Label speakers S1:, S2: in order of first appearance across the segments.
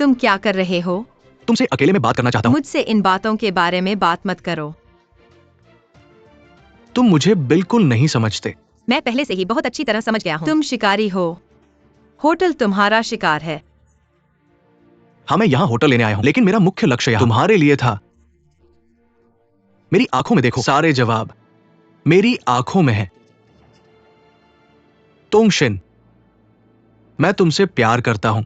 S1: तुम क्या कर रहे हो?
S2: तुमसे अकेले में बात करना चाहता हूँ।
S1: मुझसे इन बातों के बारे में बात मत करो।
S2: तुम मुझे बिल्कुल नहीं समझते।
S1: मैं पहले से ही बहुत अच्छी तरह समझ गया हूँ। तुम शिकारी हो। होटल तुम्हारा शिकार है।
S2: हाँ, मैं यहाँ होटल लेने आया हूँ, लेकिन मेरा मुख्य लक्ष्य यहाँ तुम्हारे लिए था। मेरी आंखों में देखो, सारे जवाब मेरी आंखों में है। तोंगशिन, मैं तुमसे प्यार करता हूं।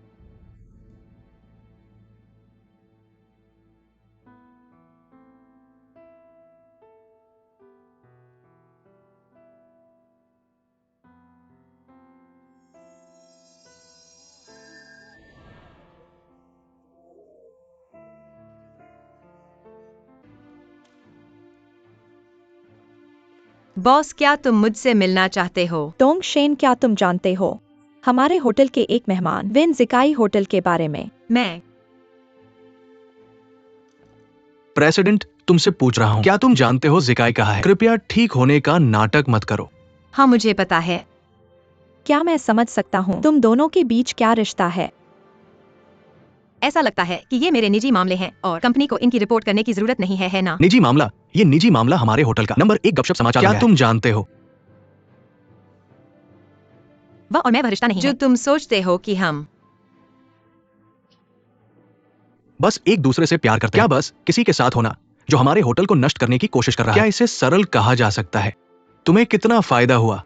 S1: बॉस, क्या तुम मुझसे मिलना चाहते हो?
S3: तोंगशेन, क्या तुम जानते हो हमारे होटल के एक मेहमान विन जिकाई होटल के बारे में?
S1: मैं
S2: प्रेसिडेंट, तुमसे पूछ रहा हूं, क्या तुम जानते हो जिकाई कहाँ है? कृपया ठीक होने का नाटक मत करो।
S1: हाँ, मुझे पता है।
S3: क्या मैं समझ सकता हूँ तुम दोनों के बीच क्या रिश्ता है?
S1: ऐसा लगता है कि ये मेरे निजी मामले हैं और कंपनी को इनकी रिपोर्ट करने की जरूरत नहीं है ना?
S2: निजी मामला? ये निजी मामला हमारे होटल का नंबर 1 गपशप समाचार। क्या तुम जानते हो?
S1: वह और मैं वह रिश्ता नहीं जो तुम सोचते हो कि हम
S2: बस एक दूसरे से प्यार करते हैं। क्या बस किसी के साथ होना जो हमारे होटल को नष्ट करने की कोशिश कर रहा है? क्या इसे सरल कहा जा सकता है? तुम्हें कितना फायदा हुआ?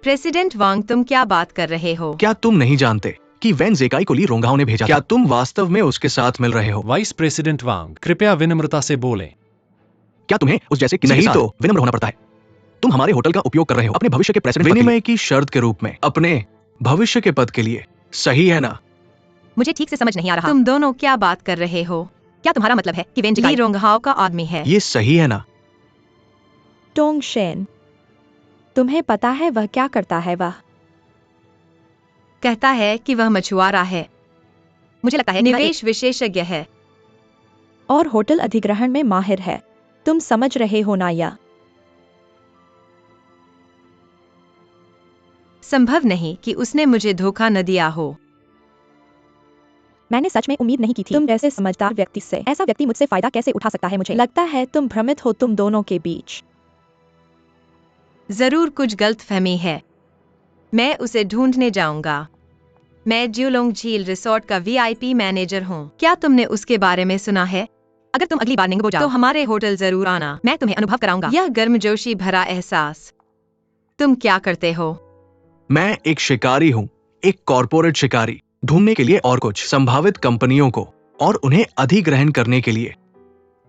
S1: प्रेसिडेंट वांग, तुम क्या बात कर रहे हो?
S2: क्या तुम नहीं जानते कि वैन जेकाई को ली रोंगाओ ने भेजा? क्या तुम वास्तव में उसके साथ मिल रहे हो?
S4: वाइस प्रेसिडेंट वांग, कृपया विनम्रता से बोलें।
S2: क्या तुम्हें उस जैसे किसी के साथ तो विनम्र होना पड़ता है? तुम हमारे होटल का उपयोग कर रहे हो अपने भविष्य के प्रेसिडेंट विनिमय की शर्त के रूप में, अपने भविष्य के पद के लिए। सही है ना?
S1: मुझे ठीक से समझ नहीं आ रहा। तुम दोनों क्या बात कर रहे हो? क्या तुम्हारा मतलब है कि वेन जिकाई ली रोंगहाओ का आदमी है?
S2: ये सही है ना?
S3: तोंगशेन, तुम्हें पता है वह क्या करता है? वह
S1: कहता है कि वह मछुआरा है। मुझे लगता है कि निवेश विशेषज्ञ है
S3: और होटल अधिग्रहण में माहिर है। तुम समझ रहे हो ना? या
S1: संभव नहीं कि उसने मुझे धोखा न दिया हो।
S3: मैंने सच में उम्मीद नहीं की थी। तुम जैसे समझदार व्यक्ति से ऐसा व्यक्ति मुझसे फायदा कैसे उठा सकता है? मुझे लगता है तुम भ्रमित हो। तुम दोनों के बीच
S1: जरूर कुछ गलतफहमी है। मैं उसे ढूंढने जाऊंगा। मैं ज्यूलोंग झील रिसोर्ट का वीआईपी मैनेजर हूँ। क्या तुमने उसके बारे में सुना है? अगर तुम अगली बार निंगबो जाओ तो हमारे होटल जरूर आना। मैं तुम्हें अनुभव कराऊंगा यह गर्मजोशी भरा एहसास। तुम क्या करते हो?
S2: मैं एक शिकारी हूँ, एक कॉर्पोरेट शिकारी, ढूंढने के लिए और कुछ संभावित कंपनियों को और उन्हें अधिग्रहण करने के लिए।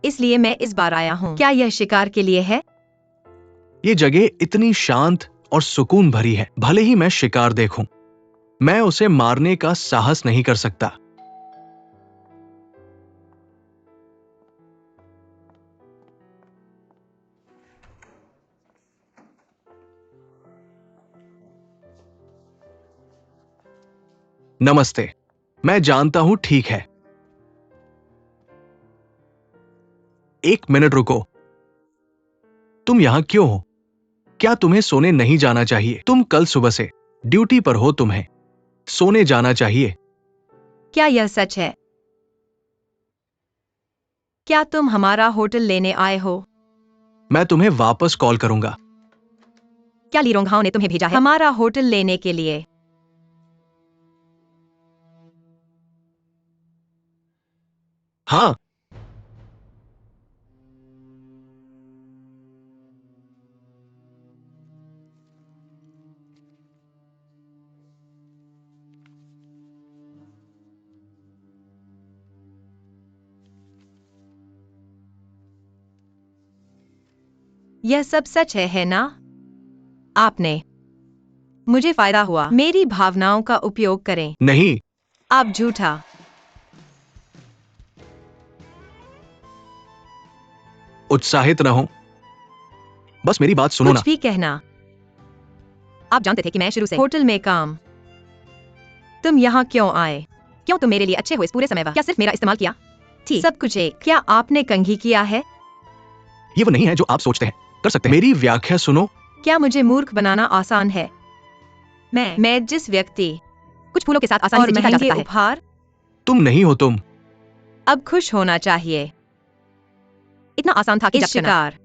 S1: इसलिए मैं इस बार आया हूँ। क्या यह शिकार के लिए है?
S2: ये जगह इतनी शांत और सुकून भरी है। भले ही मैं शिकार देखूं, मैं उसे मारने का साहस नहीं कर सकता। नमस्ते, मैं जानता हूं, ठीक है। एक मिनट रुको। तुम यहां क्यों हो? क्या तुम्हें सोने नहीं जाना चाहिए? तुम कल सुबह से ड्यूटी पर हो, तुम्हें सोने जाना चाहिए।
S1: क्या यह सच है? क्या तुम हमारा होटल लेने आए हो?
S2: मैं तुम्हें वापस कॉल करूंगा।
S1: क्या ली रोंगहाओ ने तुम्हें भेजा है हमारा होटल लेने के लिए?
S2: हाँ।
S1: यह सब सच है ना? आपने मुझे फायदा हुआ। मेरी भावनाओं का उपयोग करें।
S2: नहीं।
S1: आप झूठा।
S2: उत्साहित न हो, बस मेरी बात सुनो
S1: कुछ
S2: ना।
S1: भी कहना। आप जानते थे कि मैं शुरू से होटल में काम। तुम यहाँ क्यों आए? क्यों तुम मेरे लिए अच्छे हो इस पूरे समय? क्या सिर्फ मेरा इस्तेमाल किया? ठीक, सब कुछ एक। क्या आपने कंघी किया है?
S2: ये वो नहीं है जो आप सोचते हैं। कर सकते हैं। मेरी व्याख्या सुनो।
S1: क्या मुझे मूर्ख बनाना आसान है? मैं जिस व्यक्ति कुछ फूलों के साथ आसानी से जीता जा सकता है। उपहार
S2: तुम नहीं हो तुम।
S1: अब खुश होना चाहिए।
S3: इतना आसान था कि
S1: इस
S3: जब चुना।
S1: शिकार।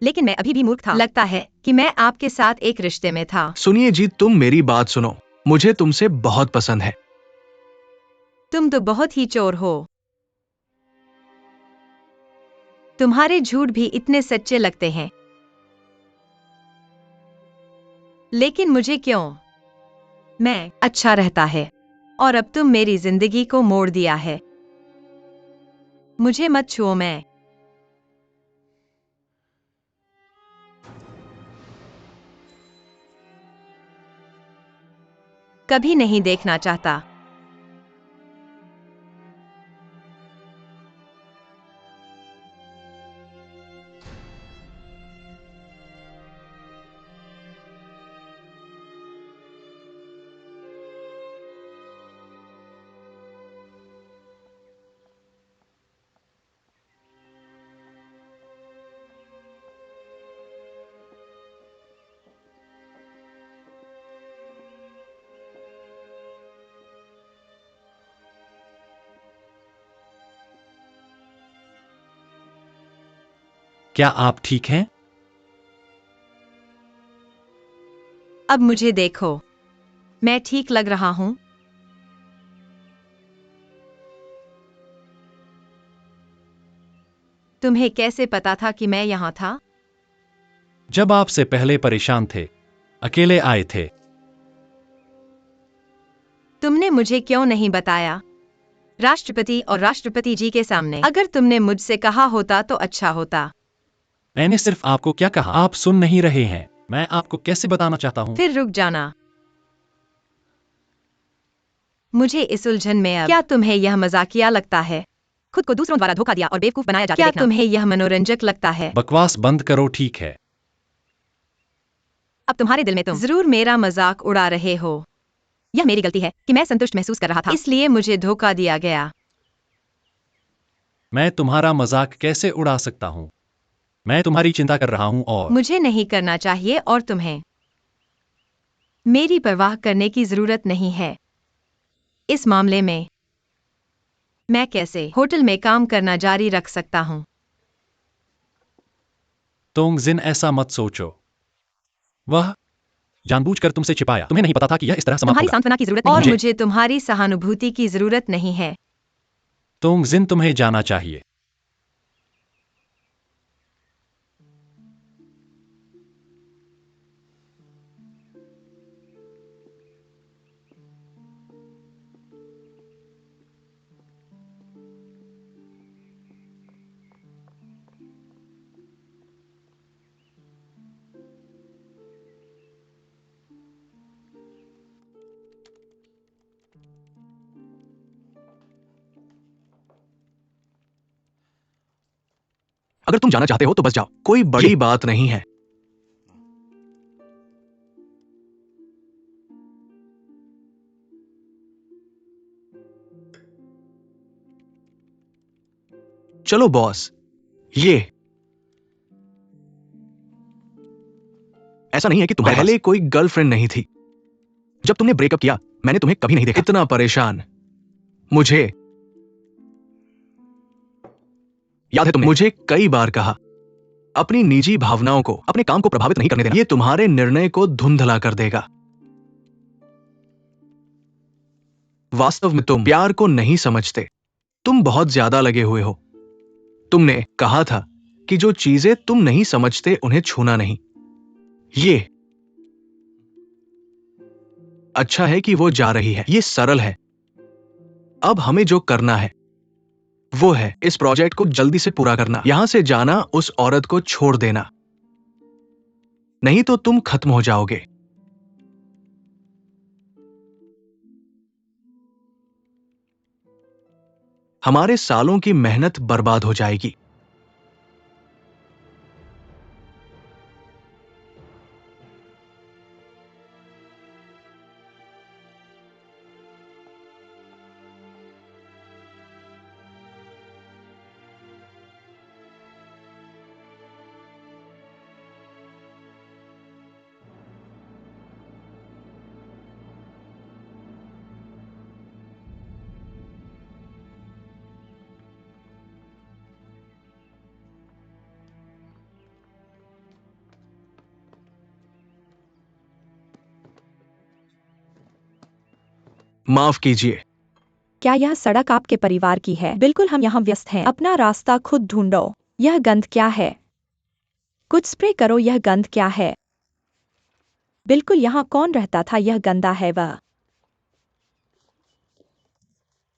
S3: लेकिन मैं अभी भी मूर्ख था।
S1: लगता है कि मैं आपके साथ एक रिश्ते में था।
S2: सुनिए जी, तुम मेरी बात सुनो। मुझे तुमसे बहुत पसंद है।
S1: तुम तो बहुत ही चोर हो। तुम्हारे झूठ भी इतने सच्चे लगते हैं। लेकिन मुझे क्यों? मैं अच्छा रहता है। और अब तुम मेरी जिंदगी को मोड़ दिया है। मुझे मत छुओ। मैं कभी नहीं देखना चाहता।
S4: क्या आप ठीक हैं?
S1: अब मुझे देखो। मैं ठीक लग रहा हूं। तुम्हें कैसे पता था कि मैं यहां था?
S4: जब आपसे पहले परेशान थे, अकेले आए थे।
S1: तुमने मुझे क्यों नहीं बताया? राष्ट्रपति और राष्ट्रपति जी के सामने। अगर तुमने मुझसे कहा होता तो अच्छा होता।
S4: मैंने सिर्फ आपको क्या कहा? आप सुन नहीं रहे हैं। मैं आपको कैसे बताना चाहता हूं?
S1: फिर रुक जाना। मुझे इस उलझन में अब क्या तुम्हें यह मजाकिया लगता है?
S3: खुद को दूसरों द्वारा धोखा दिया और बेवकूफ बनाया जाते
S1: क्या
S3: देखना।
S1: तुम्हें यह मनोरंजक लगता है?
S4: बकवास बंद करो, ठीक है?
S3: अब तुम्हारे दिल में तुम।
S1: जरूर मेरा मजाक उड़ा रहे हो।
S3: यह मेरी गलती है कि मैं संतुष्ट महसूस कर रहा था।
S1: इसलिए मुझे धोखा दिया गया।
S4: मैं तुम्हारा मजाक कैसे उड़ा सकता हूं? मैं तुम्हारी चिंता कर रहा हूं और
S1: मुझे नहीं करना चाहिए और तुम्हें मेरी परवाह करने की जरूरत नहीं है। इस मामले में मैं कैसे होटल में काम करना जारी रख सकता हूं?
S4: तोंगजिन, ऐसा मत सोचो। वह जानबूझकर तुमसे छिपाया। तुम्हें नहीं पता था कि यह इस तरह समाप्त
S3: तुम्हारी
S4: होगा।
S3: सांत्वना की जरूरत नहीं
S1: और
S3: है।
S1: मुझे तुम्हारी सहानुभूति की जरूरत नहीं है।
S4: तोंगजिन, तुम्हें जाना चाहिए।
S2: अगर तुम जाना चाहते हो तो बस जाओ, कोई बड़ी बात नहीं है। चलो बॉस। ये ऐसा नहीं है कि तुम्हारे पहले कोई गर्लफ्रेंड नहीं थी। जब तुमने ब्रेकअप किया, मैंने तुम्हें कभी नहीं देखा इतना परेशान। मुझे याद है तुमने मुझे कई बार कहा, अपनी निजी भावनाओं को, अपने काम को प्रभावित नहीं करने देना। ये तुम्हारे निर्णय को धुंधला कर देगा। वास्तव में तुम प्यार को नहीं समझते। तुम बहुत ज्यादा लगे हुए हो। तुमने कहा था कि जो चीजें तुम नहीं समझते उन्हें छूना नहीं। ये अच्छा है कि वो जा रही है। ये सरल है। अब हमें जो करना है वो है इस प्रोजेक्ट को जल्दी से पूरा करना। यहां से जाना, उस औरत को छोड़ देना, नहीं तो तुम खत्म हो जाओगे। हमारे सालों की मेहनत बर्बाद हो जाएगी। माफ कीजिए।
S3: क्या यह सड़क आपके परिवार की है? बिल्कुल, हम यहाँ व्यस्त हैं। अपना रास्ता खुद ढूंढो। यह गंध क्या है? कुछ स्प्रे करो। यह गंध क्या है? बिल्कुल, यहाँ कौन रहता था? यह गंदा है। वह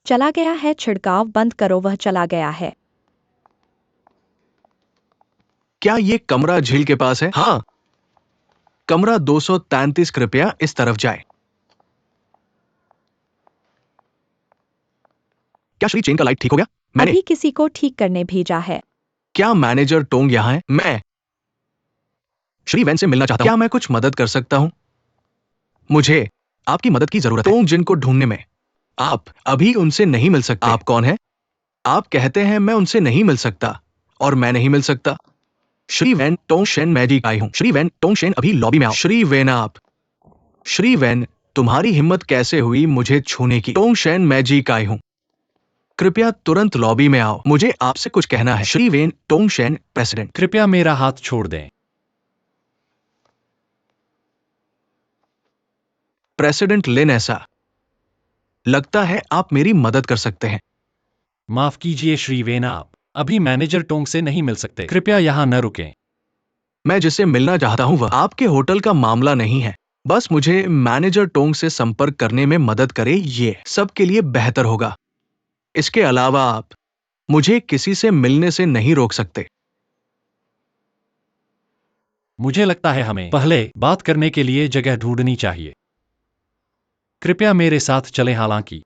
S3: चला गया है। छिड़काव बंद करो। वह चला गया है।
S2: क्या ये कमरा झील के पास है? हाँ, कमरा 233। कृपया इस तरफ जाए। क्या श्री चेन का लाइट ठीक हो गया? मैंने
S3: अभी किसी को ठीक करने भेजा है।
S2: क्या मैनेजर टोंग यहाँ है? मैं श्री वैन से मिलना चाहता हूं। क्या मैं कुछ मदद कर सकता हूं? मुझे आपकी मदद की जरूरत है। टोंग जिन को ढूंढने में आप अभी उनसे नहीं मिल सकते। आप कौन है? आप कहते हैं मैं उनसे नहीं मिल सकता और मैं नहीं मिल सकता। Shri Wan Tong Shane magic आई हूं। श्री वैन टोंग शेन अभी लॉबी में आओ। श्री वैन आप श्री वैन तुम्हारी हिम्मत कैसे हुई मुझे छूने की? टोंग शेन मैजिक आई हूं। कृपया तुरंत लॉबी में आओ। मुझे आपसे कुछ कहना है। Shri Wan Tong Shen president.
S4: कृपया मेरा हाथ छोड़ दें।
S2: प्रेसिडेंट लिन, ऐसा लगता है आप मेरी मदद कर सकते हैं।
S4: माफ कीजिए श्री वेन, आप अभी मैनेजर टोंग से नहीं मिल सकते। कृपया यहाँ न रुकें।
S2: मैं जिससे मिलना चाहता हूं वह आपके होटल का मामला नहीं है। बस मुझे मैनेजर टोंग से संपर्क करने में मदद करें, ये सबके लिए बेहतर होगा। इसके अलावा आप मुझे किसी से मिलने से नहीं रोक सकते।
S4: मुझे लगता है हमें पहले बात करने के लिए जगह ढूंढनी चाहिए। कृपया मेरे साथ चलें। हालांकि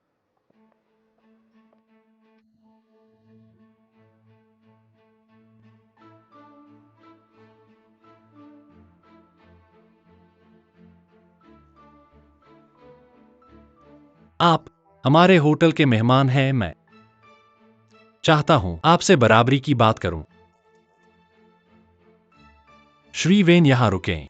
S4: आप हमारे होटल के मेहमान हैं, मैं चाहता हूं आपसे बराबरी की बात करूं। श्री वेन, यहां रुकें।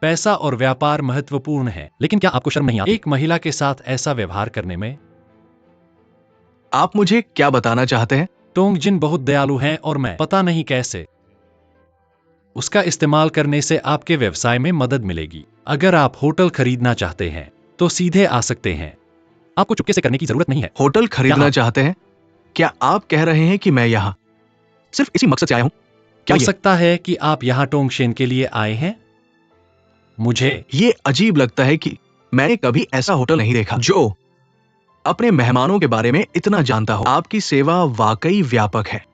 S4: पैसा और व्यापार महत्वपूर्ण है, लेकिन क्या आपको शर्म नहीं आती एक महिला के साथ ऐसा व्यवहार करने में?
S2: आप मुझे क्या बताना चाहते हैं?
S4: टोंग जिन बहुत दयालु हैं और मैं पता नहीं कैसे उसका इस्तेमाल करने से आपके व्यवसाय में मदद मिलेगी। अगर आप होटल खरीदना चाहते हैं तो सीधे आ सकते हैं। आपको चुपके से करने की जरूरत नहीं है।
S2: होटल खरीदना
S4: क्या आप-
S2: चाहते हैं? क्या आप कह रहे हैं कि मैं यहाँ सिर्फ इसी मकसद से आया हूं? क्या
S4: हो सकता है कि आप यहाँ टोंग शेन के लिए आए हैं। मुझे
S2: ये अजीब लगता है कि मैंने कभी ऐसा होटल नहीं देखा जो अपने मेहमानों के बारे में इतना जानता हो। आपकी सेवा वाकई व्यापक है।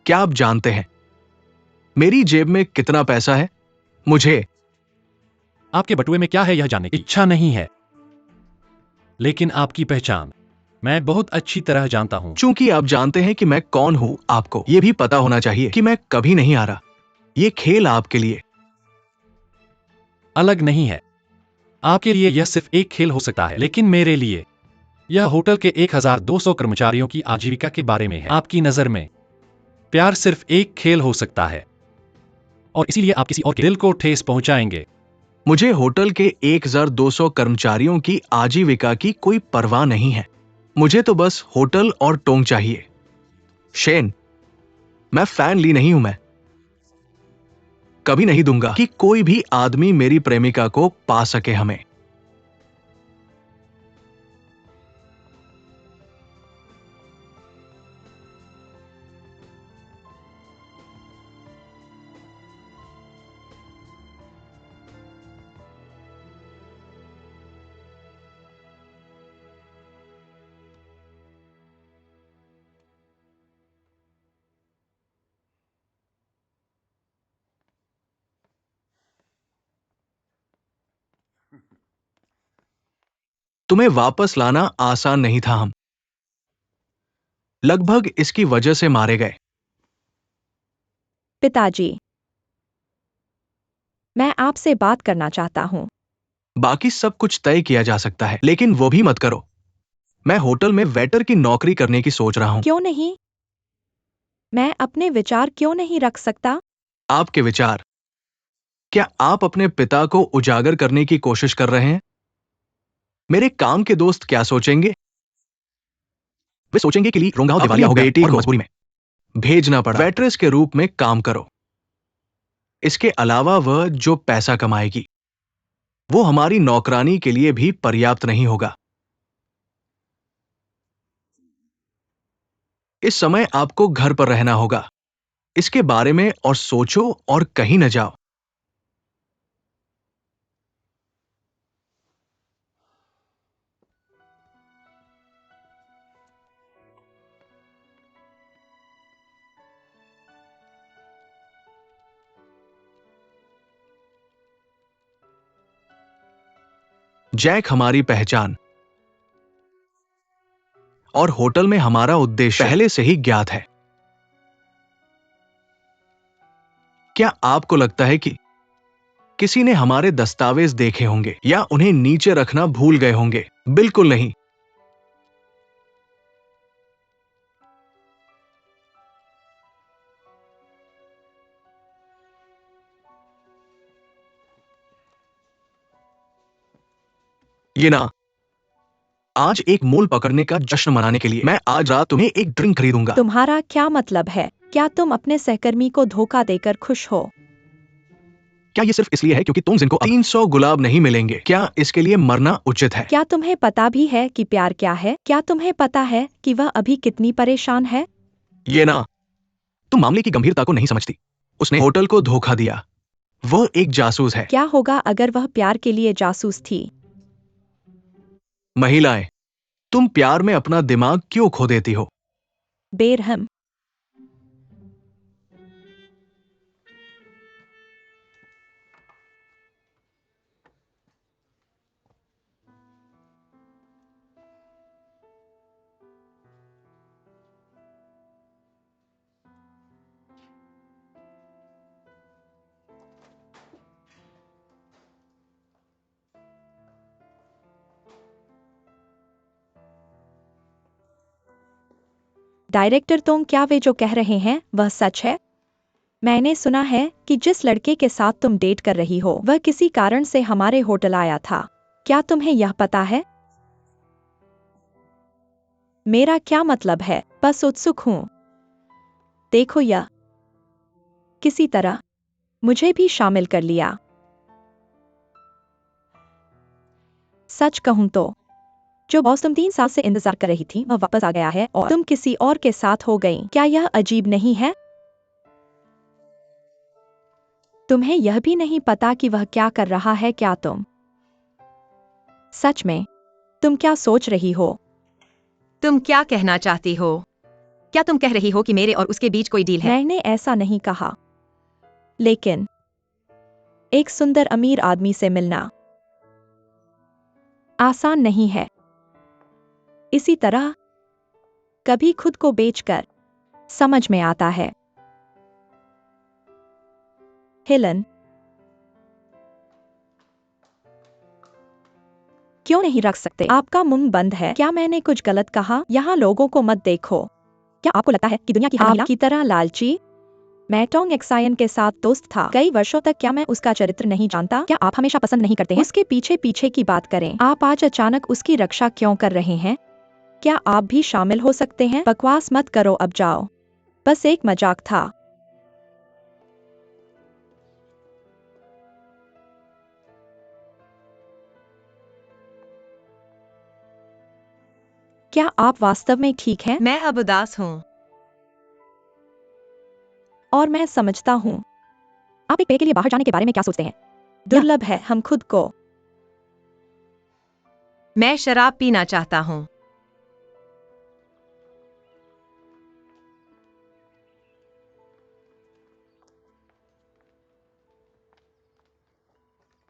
S2: क्या आप जानते हैं मेरी जेब में कितना पैसा है? मुझे
S4: आपके बटुए में क्या है यह जानने की इच्छा नहीं है, लेकिन आपकी पहचान मैं बहुत अच्छी तरह जानता हूं।
S2: चूंकि आप जानते हैं कि मैं कौन हूं, आपको यह भी पता होना चाहिए कि मैं कभी नहीं आ रहा। ये खेल आपके लिए
S4: अलग नहीं है। आपके लिए यह सिर्फ एक खेल हो सकता है, लेकिन मेरे लिए यह होटल के 1200 कर्मचारियों की आजीविका के बारे में है। आपकी नजर में प्यार सिर्फ एक खेल हो सकता है, और इसीलिए आप किसी और के दिल को ठेस पहुंचाएंगे।
S2: मुझे होटल के 1200 कर्मचारियों की आजीविका की कोई परवाह नहीं है। मुझे तो बस होटल और टोंग चाहिए। शेन, मैं फैन ली नहीं हूं। मैं कभी नहीं दूंगा कि कोई भी आदमी मेरी प्रेमिका को पा सके। हमें तुम्हें वापस लाना आसान नहीं था। हम लगभग इसकी वजह से मारे गए।
S3: पिताजी, मैं आपसे बात करना चाहता हूँ।
S2: बाकी सब कुछ तय किया जा सकता है, लेकिन वो भी मत करो। मैं होटल में वेटर की नौकरी करने की सोच रहा हूं।
S3: क्यों नहीं? मैं अपने विचार क्यों नहीं रख सकता?
S2: आपके विचार? क्या आप अपने पिता को उजागर करने की कोशिश कर रहे हैं? मेरे काम के दोस्त क्या सोचेंगे? वे सोचेंगे कि ली रोंगाव दिवालिया हो गया और मजबूरी में भेजना पड़ा। वेट्रेस के रूप में काम करो। इसके अलावा वह जो पैसा कमाएगी वो हमारी नौकरानी के लिए भी पर्याप्त नहीं होगा। इस समय आपको घर पर रहना होगा। इसके बारे में और सोचो और कहीं न जाओ। जैक हमारी पहचान और होटल में हमारा उद्देश्य पहले से ही ज्ञात है। क्या आपको लगता है कि किसी ने हमारे दस्तावेज देखे होंगे या उन्हें नीचे रखना भूल गए होंगे? बिल्कुल नहीं। ये ना, आज एक मूल पकड़ने का जश्न मनाने के लिए मैं आज रात तुम्हें एक ड्रिंक खरीदूंगा।
S3: तुम्हारा क्या मतलब है? क्या तुम अपने सहकर्मी को धोखा देकर खुश हो?
S2: क्या ये सिर्फ इसलिए है क्योंकि तुम जिनको 300 गुलाब नहीं मिलेंगे? क्या इसके लिए मरना उचित है?
S3: क्या तुम्हें पता भी है कि प्यार क्या है? क्या तुम्हें पता है कि वह अभी कितनी परेशान है?
S2: ये ना, तुम मामले की गंभीरता को नहीं समझती। उसने होटल को धोखा दिया। वह एक जासूस है।
S3: क्या होगा अगर वह प्यार के लिए जासूस थी?
S2: महिलाएं, तुम प्यार में अपना दिमाग क्यों खो देती हो?
S3: बेरहम। डायरेक्टर तुम क्या वे जो कह रहे हैं वह सच है? मैंने सुना है कि जिस लड़के के साथ तुम डेट कर रही हो वह किसी कारण से हमारे होटल आया था। क्या तुम्हें यह पता है? मेरा क्या मतलब है, बस उत्सुक हूं। देखो यह किसी तरह मुझे भी शामिल कर लिया। सच कहूं तो जो बॉस तुम 3 साल से इंतजार कर रही थी वह वापस आ गया है और तुम किसी और के साथ हो गई। क्या यह अजीब नहीं है? तुम्हें यह भी नहीं पता कि वह क्या कर रहा है। क्या तुम सच में तुम क्या सोच रही हो?
S1: तुम क्या कहना चाहती हो? क्या तुम कह रही हो कि मेरे और उसके बीच कोई डील है?
S3: मैंने ऐसा नहीं कहा, लेकिन एक सुंदर अमीर आदमी से मिलना आसान नहीं है। इसी तरह कभी खुद को बेचकर समझ में आता है। हेलन, क्यों नहीं रख सकते? आपका मुंह बंद है। क्या मैंने कुछ गलत कहा? यहाँ लोगों को मत देखो। क्या आपको लगता है कि दुनिया की हर महिला
S1: आपकी
S3: की तरह लालची? मैं टोंग एक्सायन के साथ दोस्त था कई वर्षों तक। क्या मैं उसका चरित्र नहीं जानता? क्या आप हमेशा पसंद नहीं करते हैं? उसके पीछे पीछे की बात करें। आप आज अचानक उसकी रक्षा क्यों कर रहे हैं? क्या आप भी शामिल हो सकते हैं? बकवास मत करो, अब जाओ। बस एक मजाक था। क्या आप वास्तव में ठीक हैं?
S1: मैं अब उदास हूँ।
S3: और मैं समझता हूँ। आप एक पेय के लिए बाहर जाने के बारे में क्या सोचते हैं? दुर्लभ है हम खुद को।
S1: मैं शराब पीना चाहता हूँ।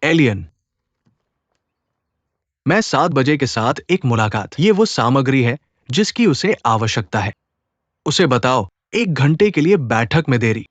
S2: एलियन, मैं 7 बजे के साथ एक मुलाकात। ये वो सामग्री है जिसकी उसे आवश्यकता है। उसे बताओ, 1 घंटे के लिए बैठक में देरी।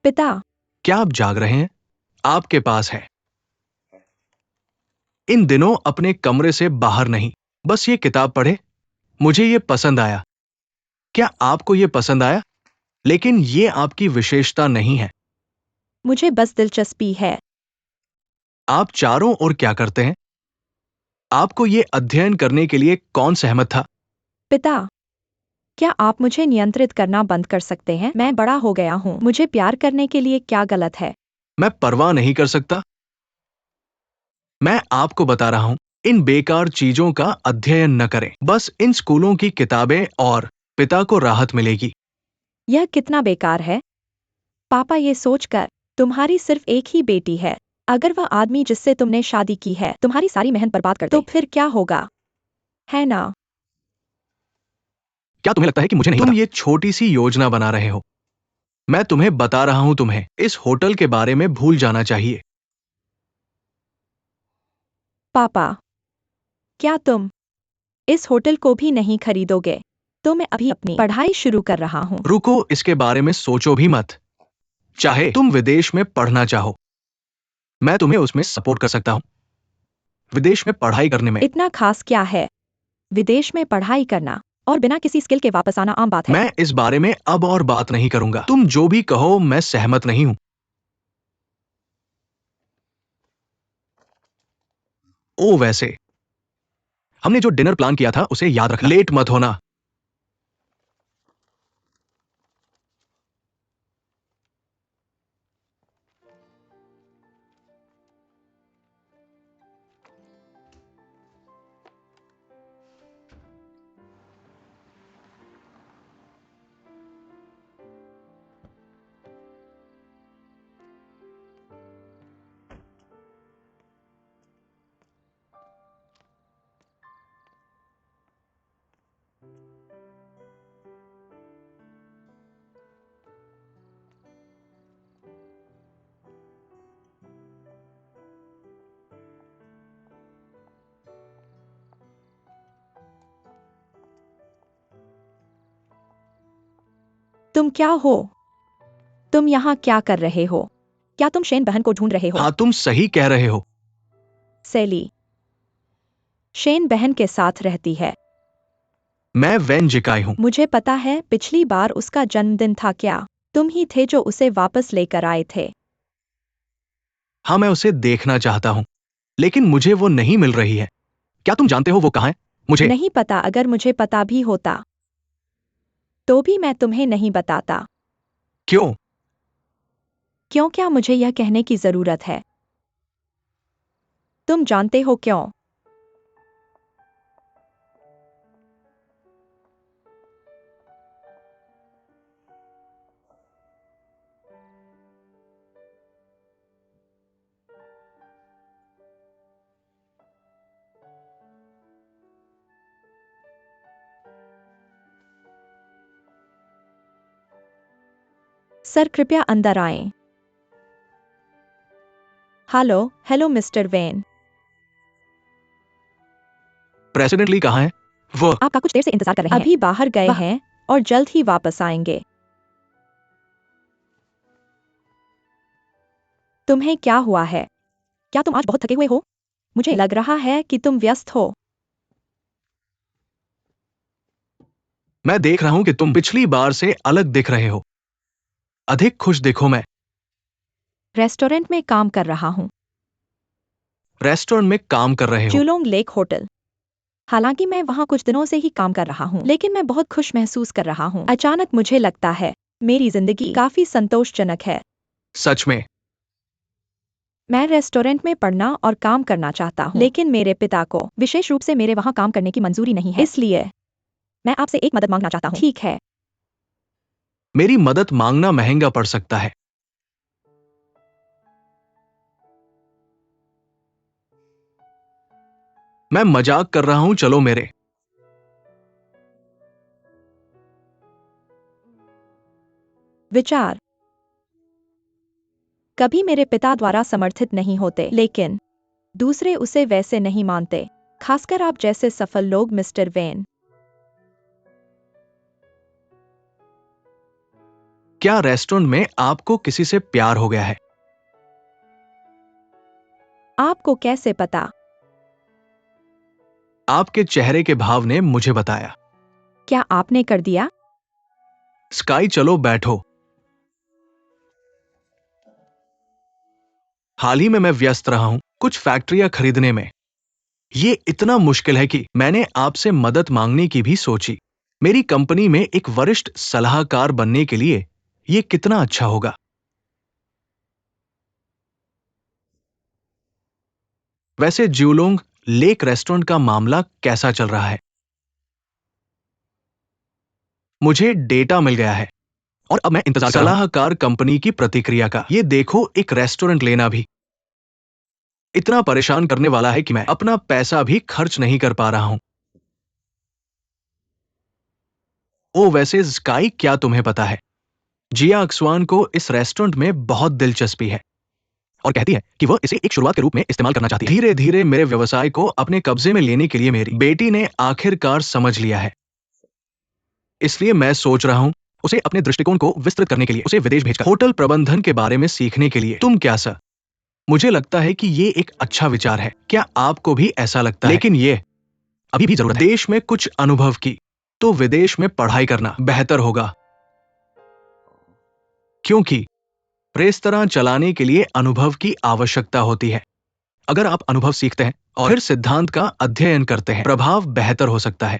S3: पिता,
S2: क्या आप जाग रहे हैं? आपके पास है। इन दिनों अपने कमरे से बाहर नहीं, बस ये किताब पढ़े। मुझे ये पसंद आया। क्या आपको ये पसंद आया? लेकिन ये आपकी विशेषता नहीं है।
S3: मुझे बस दिलचस्पी है।
S2: आप चारों ओर क्या करते हैं? आपको ये अध्ययन करने के लिए कौन सहमत था?
S3: पिता, क्या आप मुझे नियंत्रित करना बंद कर सकते हैं? मैं बड़ा हो गया हूँ। मुझे प्यार करने के लिए क्या गलत है?
S2: मैं परवाह नहीं कर सकता। मैं आपको बता रहा हूं, इन बेकार चीजों का अध्ययन न करें। बस इन स्कूलों की किताबें और पिता को राहत मिलेगी।
S3: यह कितना बेकार है। पापा, ये सोचकर तुम्हारी सिर्फ एक ही बेटी है। अगर वह आदमी जिससे तुमने शादी की है तुम्हारी सारी मेहनत बर्बाद कर दे, तो फिर क्या होगा? है ना?
S2: क्या तुम्हें लगता है कि मुझे नहीं पता? तुम ये छोटी सी योजना बना रहे हो। मैं तुम्हें बता रहा हूं, तुम्हें इस होटल के बारे में भूल जाना चाहिए।
S3: पापा, क्या तुम इस होटल को भी नहीं खरीदोगे? तो मैं अभी अपनी पढ़ाई शुरू कर रहा हूँ।
S2: रुको, इसके बारे में सोचो भी मत। चाहे तुम विदेश में पढ़ना चाहो, मैं तुम्हें उसमें सपोर्ट कर सकता हूं। विदेश में पढ़ाई करने में
S3: इतना खास क्या है? विदेश में पढ़ाई करना और बिना किसी स्किल के वापस आना आम बात है।
S2: मैं इस बारे में अब और बात नहीं करूंगा। तुम जो भी कहो, मैं सहमत नहीं हूं। ओ वैसे, हमने जो डिनर प्लान किया था उसे याद रखना। लेट मत होना।
S3: तुम क्या हो? तुम यहाँ क्या कर रहे हो? क्या तुम शेन बहन को ढूंढ रहे हो?
S2: हाँ, तुम सही कह रहे हो।
S3: सैली शेन बहन के साथ रहती है।
S2: मैं वेन जिकाई हूं।
S3: मुझे पता है, पिछली बार उसका जन्मदिन था। क्या तुम ही थे जो उसे वापस लेकर आए थे?
S2: हाँ, मैं उसे देखना चाहता हूं, लेकिन मुझे वो नहीं मिल रही है। क्या तुम जानते हो वो कहाँ है? मुझे
S3: नहीं पता। अगर मुझे पता भी होता तो भी मैं तुम्हें नहीं बताता।
S2: क्यों?
S3: क्यों? क्या मुझे यह कहने की जरूरत है? तुम जानते हो क्यों? सर, कृपया अंदर आएं। Hello hello mister Wen.
S2: President Li कहाँ है? वो
S3: आपका कुछ देर से इंतजार कर रहे हैं। अभी बाहर गए हैं और जल्द ही वापस आएंगे। तुम्हें क्या हुआ है? क्या तुम आज बहुत थके हुए हो? मुझे लग रहा है कि तुम व्यस्त हो।
S2: मैं देख रहा हूं कि तुम पिछली बार से अलग दिख रहे हो। अधिक खुश दिखो। मैं
S3: रेस्टोरेंट में काम कर रहा हूँ।
S2: रेस्टोरेंट में काम कर रहे हो?
S3: चुलोंग लेक होटल। हालांकि मैं वहाँ कुछ दिनों से ही काम कर रहा हूँ, लेकिन मैं बहुत खुश महसूस कर रहा हूँ। अचानक मुझे लगता है मेरी जिंदगी काफी संतोषजनक है।
S2: सच में?
S3: मैं रेस्टोरेंट में पढ़ना और काम करना चाहता हूँ, लेकिन मेरे पिता को विशेष रूप से मेरे वहाँ काम करने की मंजूरी नहीं है। इसलिए मैं आपसे एक मदद मांगना चाहता हूँ। ठीक है?
S2: मेरी मदद मांगना महंगा पड़ सकता है। मैं मजाक कर रहा हूं, चलो मेरे।
S3: विचार कभी मेरे पिता द्वारा समर्थित नहीं होते, लेकिन दूसरे उसे वैसे नहीं मानते, खासकर आप जैसे सफल लोग, मिस्टर वेन।
S2: क्या रेस्टोरेंट में आपको किसी से प्यार हो गया है?
S3: आपको कैसे पता?
S2: आपके चेहरे के भाव ने मुझे बताया।
S3: क्या आपने कर दिया?
S2: स्काई, चलो बैठो। हाल ही में मैं व्यस्त रहा हूं कुछ फैक्ट्रियां खरीदने में। ये इतना मुश्किल है कि मैंने आपसे मदद मांगने की भी सोची। मेरी कंपनी में एक वरिष्ठ सलाहकार बनने के लिए ये कितना अच्छा होगा। वैसे ज्यूलोंग लेक रेस्टोरेंट का मामला कैसा चल रहा है? मुझे डेटा मिल गया है और अब मैं इंतजार कर रहा हूं सलाहकार कंपनी की प्रतिक्रिया का। ये देखो, एक रेस्टोरेंट लेना भी इतना परेशान करने वाला है कि मैं अपना पैसा भी खर्च नहीं कर पा रहा हूं। ओ वैसे स्काई, क्या तुम्हें पता है, जिया अक्सवान को इस रेस्टोरेंट में बहुत दिलचस्पी है और कहती है कि वह इसे एक शुरुआत के रूप में इस्तेमाल करना चाहती है। धीरे धीरे मेरे व्यवसाय को अपने कब्जे में लेने के लिए मेरी बेटी ने आखिरकार समझ लिया है। इसलिए मैं सोच रहा हूं उसे अपने दृष्टिकोण को विस्तृत करने के लिए उसे विदेश भेजकर होटल प्रबंधन के बारे में सीखने के लिए। तुम क्या सर? मुझे लगता है कि ये एक अच्छा विचार है। क्या आपको भी ऐसा लगता है? लेकिन ये अभी भी जरूरत है। देश में कुछ अनुभव की तो विदेश में पढ़ाई करना बेहतर होगा, क्योंकि रेस्तरां चलाने के लिए अनुभव की आवश्यकता होती है। अगर आप अनुभव सीखते हैं और फिर सिद्धांत का अध्ययन करते हैं, प्रभाव बेहतर हो सकता है।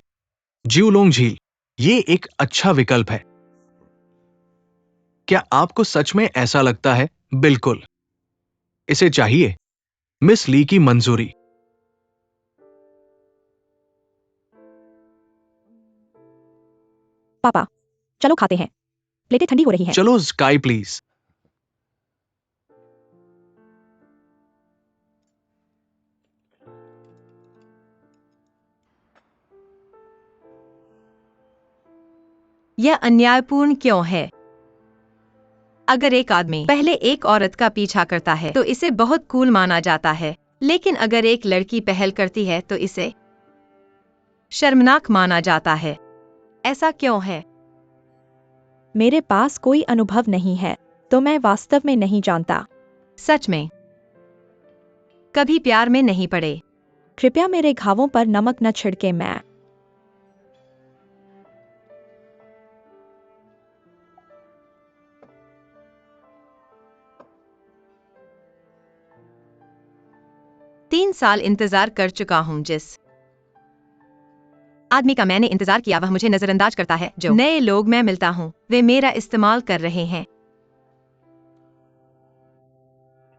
S2: ज्यूलोंग झील ये एक अच्छा विकल्प है। क्या आपको सच में ऐसा लगता है? बिल्कुल, इसे चाहिए। मिस ली की मंजूरी।
S3: पापा, चलो खाते हैं। प्लेटें ठंडी हो रही हैं।
S2: चलो स्काई प्लीज।
S1: यह अन्यायपूर्ण क्यों है? अगर एक आदमी पहले एक औरत का पीछा करता है तो इसे बहुत कूल माना जाता है, लेकिन अगर एक लड़की पहल करती है तो इसे शर्मनाक माना जाता है। ऐसा क्यों है?
S3: मेरे पास कोई अनुभव नहीं है, तो मैं वास्तव में नहीं जानता।
S1: सच में कभी प्यार में नहीं पड़े?
S3: कृपया मेरे घावों पर नमक न छिड़के। मैं
S1: 3 साल इंतजार कर चुका हूं। जिस आदमी का मैंने इंतजार किया वह मुझे नजरअंदाज करता है। जो नए लोग मैं मिलता हूं वे मेरा इस्तेमाल कर रहे हैं।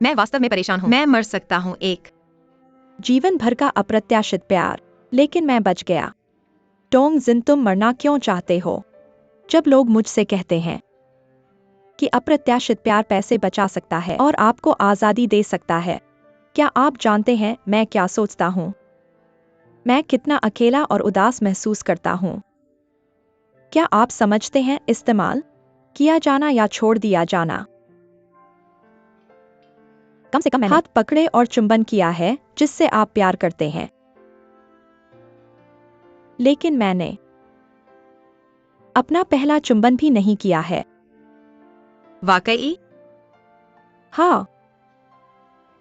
S1: मैं वास्तव में परेशान हूं। मैं मर सकता हूं। एक
S3: जीवन भर का अप्रत्याशित प्यार, लेकिन मैं बच गया। टोंग जिन, तुम मरना क्यों चाहते हो? जब लोग मुझसे कहते हैं कि अप्रत्याशित प्यार पैसे बचा सकता है और आपको आजादी दे सकता है, क्या आप जानते हैं मैं क्या सोचता हूँ? मैं कितना अकेला और उदास महसूस करता हूँ। क्या आप समझते हैं, इस्तेमाल किया जाना या छोड़ दिया जाना? कम से कम मैंने हाथ पकड़े और चुंबन किया है जिससे आप प्यार करते हैं, लेकिन मैंने अपना पहला चुंबन भी नहीं किया है।
S1: वाकई?
S3: हाँ,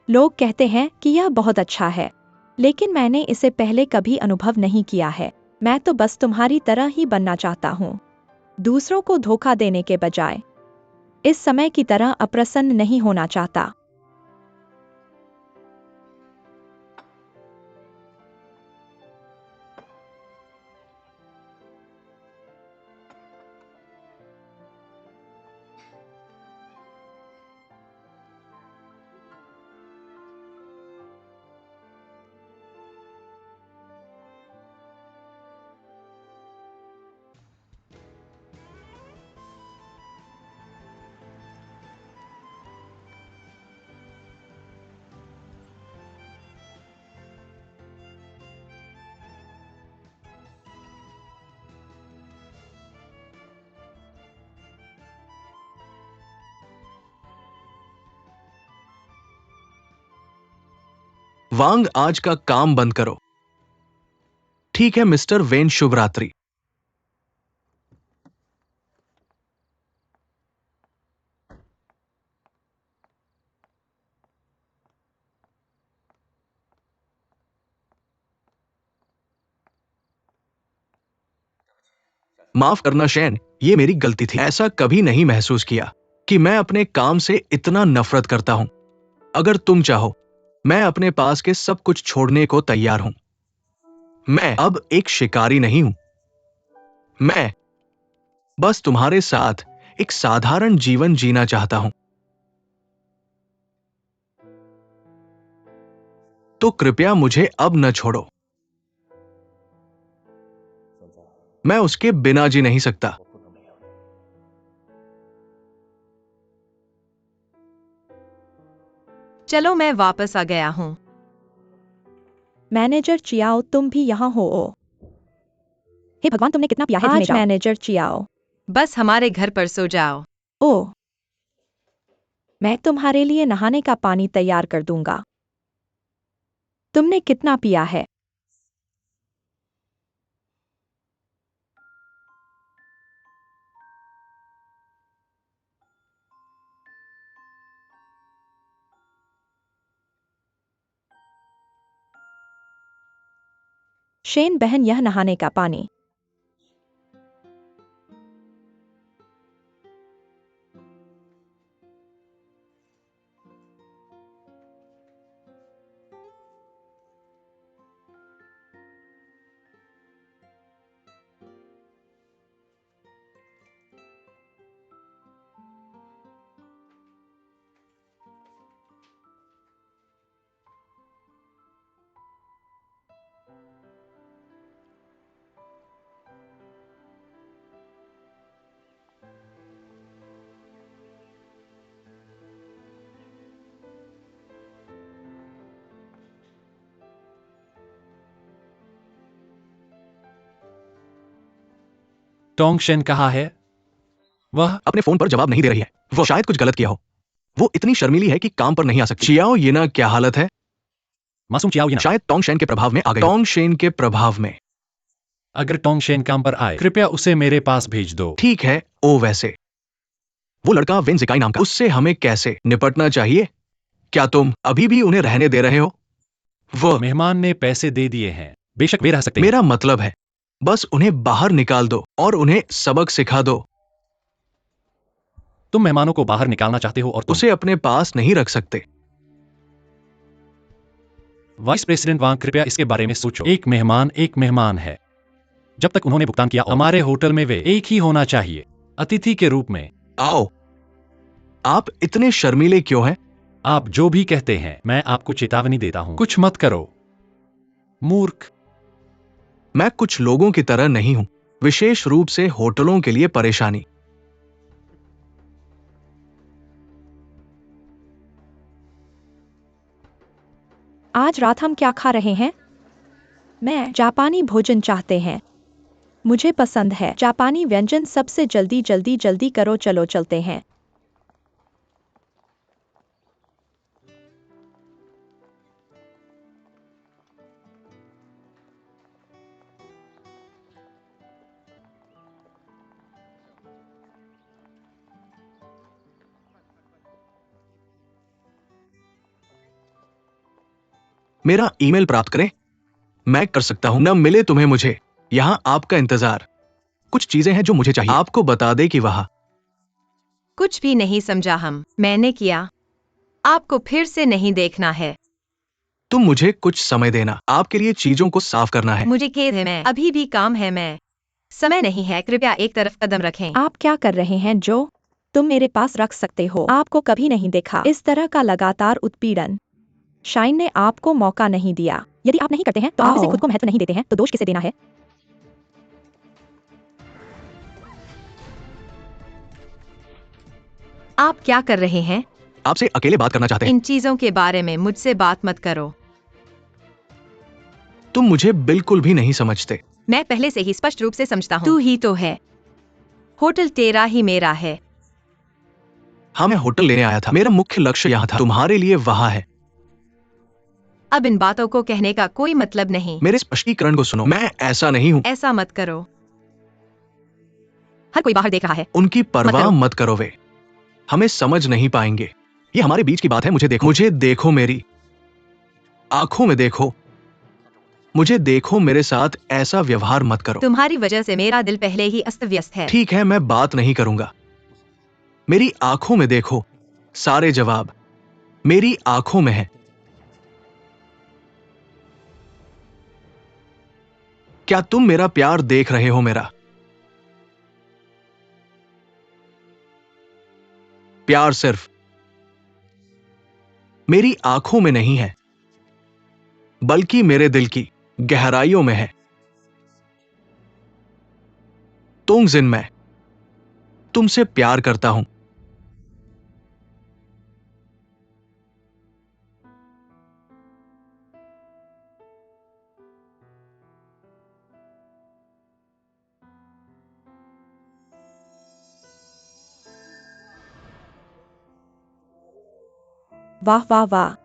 S3: लोग कहते हैं कि यह बहुत अच्छा है, लेकिन मैंने इसे पहले कभी अनुभव नहीं किया है। मैं तो बस तुम्हारी तरह ही बनना चाहता हूँ, दूसरों को धोखा देने के बजाय। इस समय की तरह अप्रसन्न नहीं होना चाहता।
S2: वांग, आज का काम बंद करो। ठीक है मिस्टर वेन, शुभ रात्रि। माफ करना शैन, ये मेरी गलती थी। ऐसा कभी नहीं महसूस किया कि मैं अपने काम से इतना नफरत करता हूं। अगर तुम चाहो, मैं अपने पास के सब कुछ छोड़ने को तैयार हूं। मैं अब एक शिकारी नहीं हूं। मैं बस तुम्हारे साथ एक साधारण जीवन जीना चाहता हूं। तो कृपया मुझे अब न छोड़ो। मैं उसके बिना जी नहीं सकता।
S1: चलो, मैं वापस आ गया हूँ।
S3: मैनेजर चियाओ, तुम भी यहाँ हो? हे भगवान, तुमने कितना पिया है? आज मैनेजर चियाओ।
S1: बस हमारे घर पर सो जाओ।
S3: ओह, मैं तुम्हारे लिए नहाने का पानी तैयार कर दूंगा। तुमने कितना पिया है? शेन बहन, यह नहाने का पानी।
S4: टोंगशेन कहाँ है? वह
S2: अपने फोन पर जवाब नहीं दे रही है। वो शायद कुछ गलत किया हो। वो इतनी शर्मीली है कि काम पर नहीं आ सकती। चियाओ येना, क्या हालत है?
S4: मासूम चियाओ येना।
S2: शायद टोंगशेन के प्रभाव में आ गई। टोंगशेन के प्रभाव में?
S4: अगर टोंगशेन काम पर आए, कृपया उसे मेरे पास भेज दो।
S2: ठीक है। ओ वैसे, वो लड़का वेन जिकाई नाम का, उससे हमें कैसे निपटना चाहिए? क्या तुम अभी भी उन्हें रहने दे रहे हो? वो
S4: मेहमान ने पैसे दे दिए हैं, बेशक वे रह सकते हैं।
S2: मेरा मतलब है, बस उन्हें बाहर निकाल दो और उन्हें सबक सिखा दो।
S4: तुम मेहमानों को बाहर निकालना चाहते हो और तुम
S2: उसे अपने पास नहीं रख सकते।
S4: वाइस प्रेसिडेंट वांग, कृपया इसके बारे में सोचो। एक मेहमान है। जब तक उन्होंने भुगतान किया, हमारे होटल में वे एक ही होना चाहिए, अतिथि के रूप में।
S2: आओ, आप इतने शर्मीले क्यों हैं?
S4: आप जो भी कहते हैं, मैं आपको चेतावनी देता हूं, कुछ मत करो। मूर्ख।
S2: मैं कुछ लोगों की तरह नहीं हूं, विशेष रूप से होटलों के लिए परेशानी।
S3: आज रात हम क्या खा रहे हैं? मैं जापानी भोजन चाहते हैं। मुझे पसंद है जापानी व्यंजन। सबसे जल्दी जल्दी जल्दी करो, चलो चलते हैं।
S2: मेरा ईमेल प्राप्त करें? मैं कर सकता हूं। न मिले तुम्हें मुझे यहां आपका इंतजार। कुछ चीजें हैं जो मुझे चाहिए। आपको बता दे कि वहां
S1: कुछ भी नहीं समझा हम। मैंने किया। आपको फिर से नहीं देखना है।
S2: तुम मुझे कुछ समय देना। आपके लिए चीजों को साफ करना है।
S1: मुझे खेद है, मैं अभी भी काम है। मैं समय नहीं है। कृपया एक तरफ कदम रखें।
S3: आप क्या कर रहे हैं जो? तुम मेरे पास रख सकते हो। आपको कभी नहीं देखा इस तरह का लगातार उत्पीड़न। शाइन ने आपको मौका नहीं दिया। यदि आप नहीं करते हैं तो आप इसे खुद को महत्व नहीं देते हैं, तो दोष किसे देना है?
S1: आप क्या कर रहे हैं?
S2: आपसे अकेले बात करना चाहते हैं।
S1: इन चीजों के बारे में मुझसे बात मत करो।
S2: तुम मुझे बिल्कुल भी नहीं समझते।
S1: मैं पहले से ही स्पष्ट रूप से समझता हूँ। तू ही तो है। होटल तेरा ही मेरा है।
S2: हाँ, मैं होटल लेने आया था। मेरा मुख्य लक्ष्य यहाँ था। तुम्हारे लिए वहाँ है।
S1: अब इन बातों को कहने का कोई मतलब नहीं।
S2: मेरे स्पष्टीकरण को सुनो। मैं ऐसा नहीं हूँ।
S1: ऐसा मत करो। हर कोई बाहर देख रहा है।
S2: उनकी परवाह
S1: करो।
S2: मत करो। वे हमें समझ नहीं पाएंगे। ये हमारे बीच की बात है। मुझे देखो। मुझे देखो, मेरी आंखों में देखो। मुझे देखो, मेरे साथ ऐसा व्यवहार मत करो।
S1: तुम्हारी वजह से मेरा दिल पहले ही अस्त व्यस्त है।
S2: ठीक है, मैं बात नहीं करूंगा। मेरी आंखों में देखो, सारे जवाब मेरी आंखों में है। क्या तुम मेरा प्यार देख रहे हो? मेरा प्यार सिर्फ मेरी आंखों में नहीं है, बल्कि मेरे दिल की गहराइयों में है। तोंगजिन, मैं तुमसे प्यार करता हूं।
S3: वाह वाह वाह।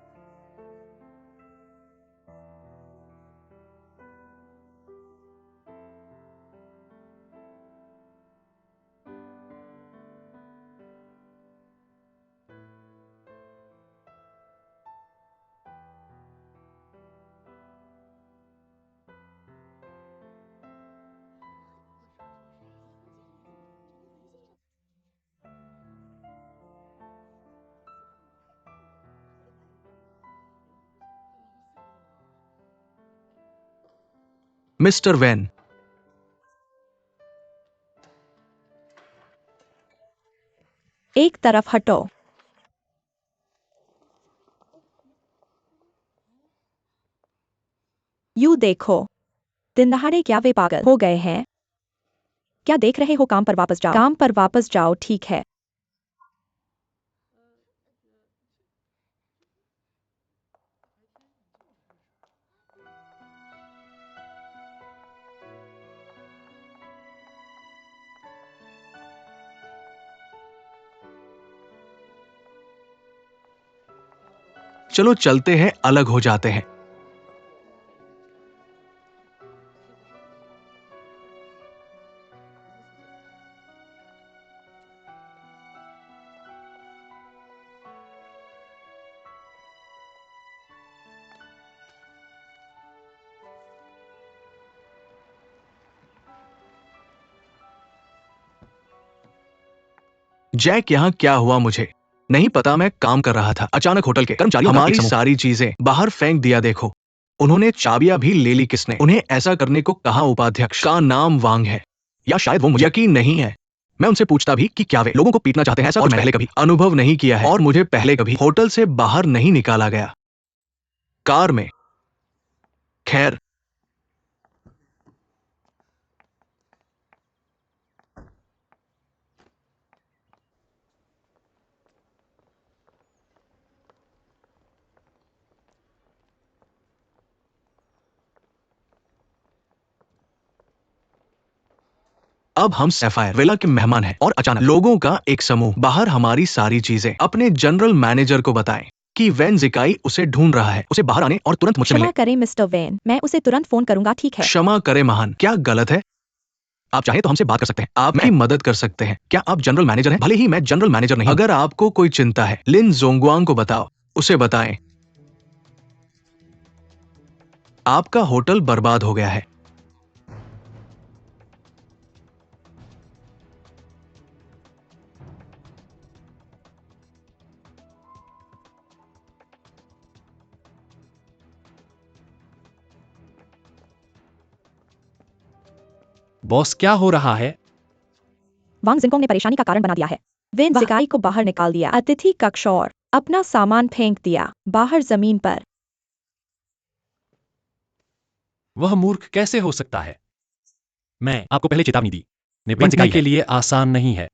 S2: मिस्टर वैन,
S3: एक तरफ हटो। यू देखो, दिन दहाड़े क्या वे पागल हो गए हैं? क्या देख रहे हो? काम पर वापस जाओ। काम पर वापस जाओ, ठीक है।
S2: चलो चलते हैं, अलग हो जाते हैं। जैक, यहां क्या हुआ मुझे नहीं पता। मैं काम कर रहा था, अचानक होटल के कर्मचारियों का हमारी सारी चीजें बाहर फेंक दिया। देखो, उन्होंने चाबियां भी ले ली। किसने उन्हें ऐसा करने को कहा? उपाध्यक्ष का नाम वांग है, या शायद वो मुझे यकीन नहीं है। मैं उनसे पूछता भी कि क्या वे लोगों को पीटना चाहते हैं, ऐसा कुछ पहले कभी अनुभव नहीं किया है, और मुझे पहले कभी होटल से बाहर नहीं निकाला गया। कार में। खैर, अब हम सैफायर विला के मेहमान हैं, और अचानक लोगों का एक समूह बाहर हमारी सारी चीजें अपने जनरल मैनेजर को बताएं कि वैन जिकाई उसे ढूंढ रहा है, उसे बाहर आने और तुरंत मुझसे
S3: क्षमा
S2: मिलने।
S3: करें मिस्टर वैन, मैं उसे तुरंत फोन करूंगा, ठीक है?
S2: क्षमा करें महान, क्या गलत है? आप चाहें तो हमसे बात कर सकते हैं, आप मेरी मदद कर सकते हैं। क्या आप जनरल मैनेजर हैं? भले ही मैं जनरल मैनेजर नहीं हूं। अगर आपको कोई चिंता है, लिन जोंगवांग को बताओ, उसे बताएं आपका होटल बर्बाद हो गया है।
S4: बॉस, क्या हो रहा है?
S3: वांग जिंगकोंग ने परेशानी का कारण बना दिया है। वैन जिकाई को बाहर निकाल दिया, अतिथि कक्ष और अपना सामान फेंक दिया बाहर जमीन पर।
S4: वह मूर्ख कैसे हो सकता है? मैं आपको पहले चेतावनी दी। निपटने के लिए आसान नहीं है।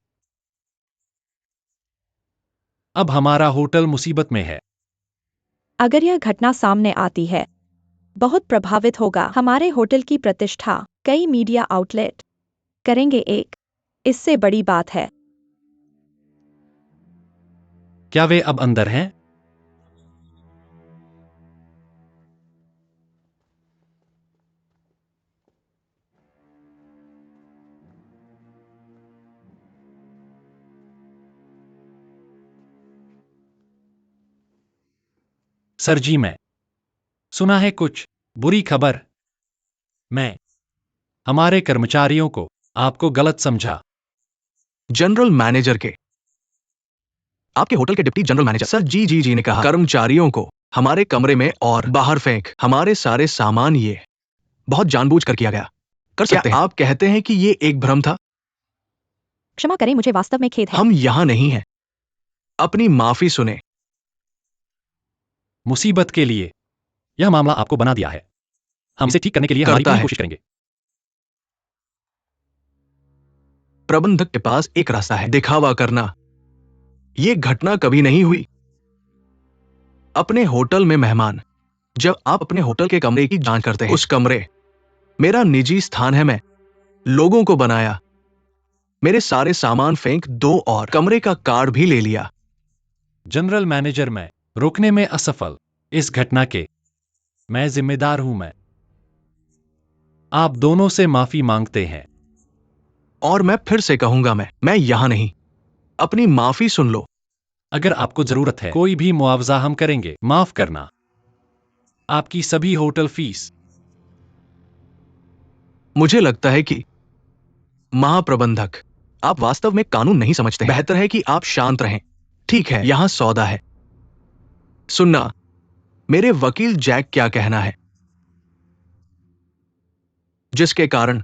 S4: अब हमारा होटल मुसीबत में है।
S3: अगर यह घटना सामने आती है, बहुत प्रभावित होगा हमारे होटल की प्रतिष्ठा। कई मीडिया आउटलेट करेंगे एक इससे बड़ी बात है।
S4: क्या वे अब अंदर हैं? सर जी, मैं सुना है कुछ बुरी खबर। मैं हमारे कर्मचारियों को आपको गलत समझा।
S2: जनरल मैनेजर के, आपके होटल के डिप्टी जनरल मैनेजर सर जी ने कहा कर्मचारियों को हमारे कमरे में और बाहर फेंक हमारे सारे सामान, ये बहुत जानबूझकर किया गया। कर सकते हैं। आप कहते हैं कि ये एक भ्रम था?
S3: क्षमा करें, मुझे वास्तव में खेद है।
S2: हम यहां नहीं हैं। अपनी माफी सुने।
S4: मुसीबत के लिए यह मामला आपको बना दिया है। हम इसे ठीक करने के लिए हमारी
S2: करता
S4: पूरी
S2: है।
S4: कोशिश करेंगे।
S2: प्रबंधक के पास एक रास्ता है, दिखावा करना। ये घटना कभी नहीं हुई। अपने होटल में मेहमान, जब आप अपने होटल के कमरे की जांच करते हैं, उस कमरे मेरा निजी स्थान है। मैं लोगों को बनाया, मेरे सारे सामान फेंक दो और कमरे का कार्ड भी ले लिया।
S4: जनरल मैनेजर, मैं रोकने में असफल इस घटना के मैं जिम्मेदार हूं। मैं आप दोनों से माफी मांगते हैं।
S2: और मैं फिर से कहूंगा, मैं यहां नहीं। अपनी माफी सुन लो।
S4: अगर आपको जरूरत है कोई भी मुआवजा हम करेंगे। माफ करना, आपकी सभी होटल फीस।
S2: मुझे लगता है कि महाप्रबंधक, आप वास्तव में कानून नहीं समझते हैं। बेहतर है कि आप शांत रहें। ठीक है, यहां सौदा है। सुनना, मेरे वकील जैक क्या कहना है, जिसके कारण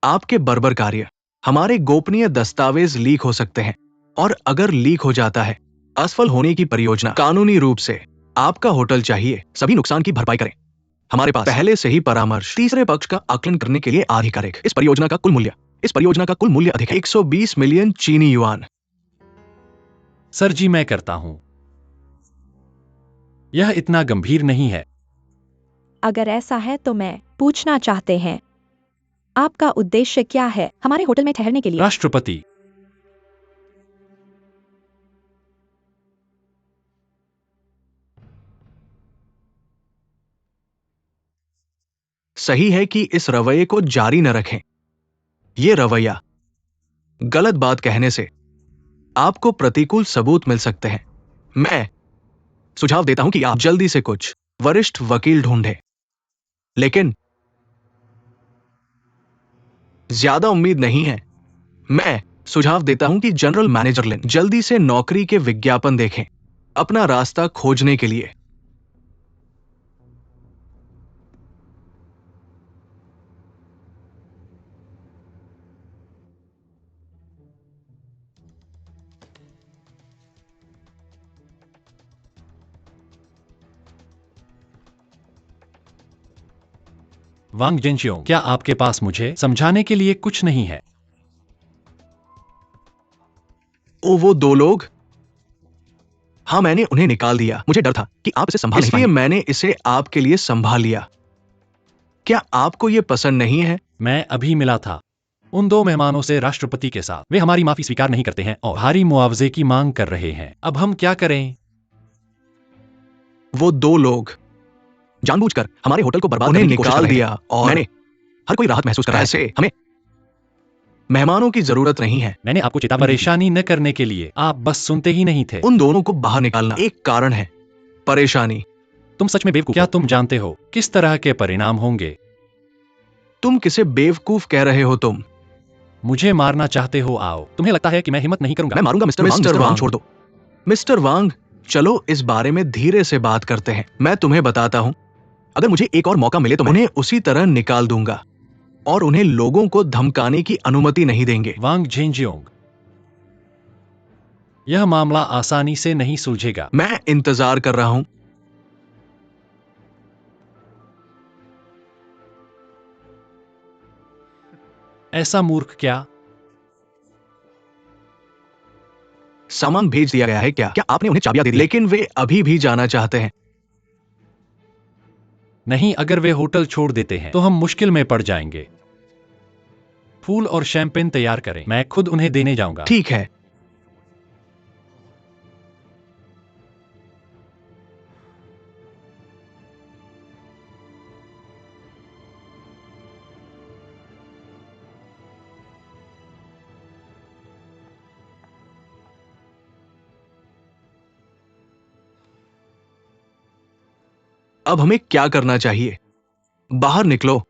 S2: आपके बर्बर कार्य, हमारे गोपनीय दस्तावेज लीक हो सकते हैं। और अगर लीक हो जाता है, असफल होने की परियोजना, कानूनी रूप से आपका होटल चाहिए सभी नुकसान की भरपाई करें। हमारे पास पहले से ही परामर्श तीसरे पक्ष का आकलन करने के लिए आधिकारिक। इस परियोजना का कुल मूल्य अधिक है 120 मिलियन चीनी युआन।
S4: सर जी, मैं करता हूं। यह इतना गंभीर नहीं है।
S3: अगर ऐसा है तो मैं पूछना चाहते हैं, आपका उद्देश्य क्या है हमारे होटल में ठहरने के लिए?
S4: राष्ट्रपति,
S2: सही है कि इस रवैये को जारी न रखें। यह रवैया गलत बात कहने से आपको प्रतिकूल सबूत मिल सकते हैं। मैं सुझाव देता हूं कि आप जल्दी से कुछ वरिष्ठ वकील ढूंढें, लेकिन ज्यादा उम्मीद नहीं है। मैं सुझाव देता हूं कि जनरल मैनेजर लिन जल्दी से नौकरी के विज्ञापन देखें अपना रास्ता खोजने के लिए।
S4: वांग जिनशियोंग, क्या आपके पास मुझे समझाने के लिए कुछ नहीं है?
S2: ओ, वो दो लोग? हाँ, मैंने उन्हें निकाल दिया। मुझे डर था कि आप इसे संभाल नहीं पाएंगे। इसलिए मैंने इसे आपके लिए संभाल लिया। क्या आपको यह पसंद नहीं है?
S4: मैं अभी मिला था उन दो मेहमानों से राष्ट्रपति के साथ। वे हमारी माफी स्वीकार नहीं करते हैं और भारी मुआवजे की मांग कर रहे हैं। अब हम क्या करें?
S2: वो दो लोग जानबूझकर हमारे होटल को बर्बाद करने की कोशिश कर रहे थे। दिया और मैंने हर कोई राहत महसूस कर रहा है। ऐसे हमें मेहमानों की जरूरत नहीं है।
S4: मैंने आपको चेता परेशानी न करने के लिए, आप बस सुनते ही नहीं थे।
S2: उन दोनों को बाहर निकालना एक कारण है परेशानी।
S4: तुम सच में बेवकूफ। क्या तुम जानते हो किस तरह के परिणाम होंगे?
S2: तुम किसे बेवकूफ कह रहे हो? तुम
S4: मुझे मारना चाहते हो? आओ, तुम्हें लगता है कि मैं हिम्मत नहीं करूंगा?
S2: मैं मारूंगा मिस्टर वांग। छोड़ दो मिस्टर वांग। चलो इस बारे में धीरे से बात करते हैं। मैं तुम्हें बताता हूं, अगर मुझे एक और मौका मिले तो मैं उन्हें उसी तरह निकाल दूंगा और उन्हें लोगों को धमकाने की अनुमति नहीं देंगे।
S4: वांग झेंजियोंग, यह मामला आसानी से नहीं सुलझेगा।
S2: मैं इंतजार कर रहा हूं।
S4: ऐसा मूर्ख क्या?
S2: सामान भेज दिया गया है क्या? क्या आपने उन्हें चाबियां दे दी? लेकिन वे अभी भी जाना चाहते हैं।
S4: नहीं, अगर वे होटल छोड़ देते हैं तो हम मुश्किल में पड़ जाएंगे। फूल और शैंपेन तैयार करें, मैं खुद उन्हें देने जाऊंगा।
S2: ठीक है। अब हमें क्या करना चाहिए? बाहर निकलो।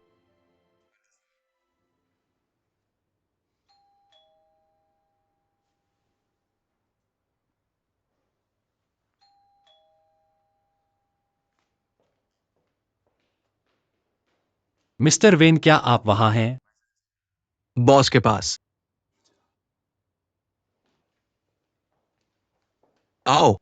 S4: मिस्टर वेन, क्या आप वहां हैं?
S2: बॉस के पास आओ।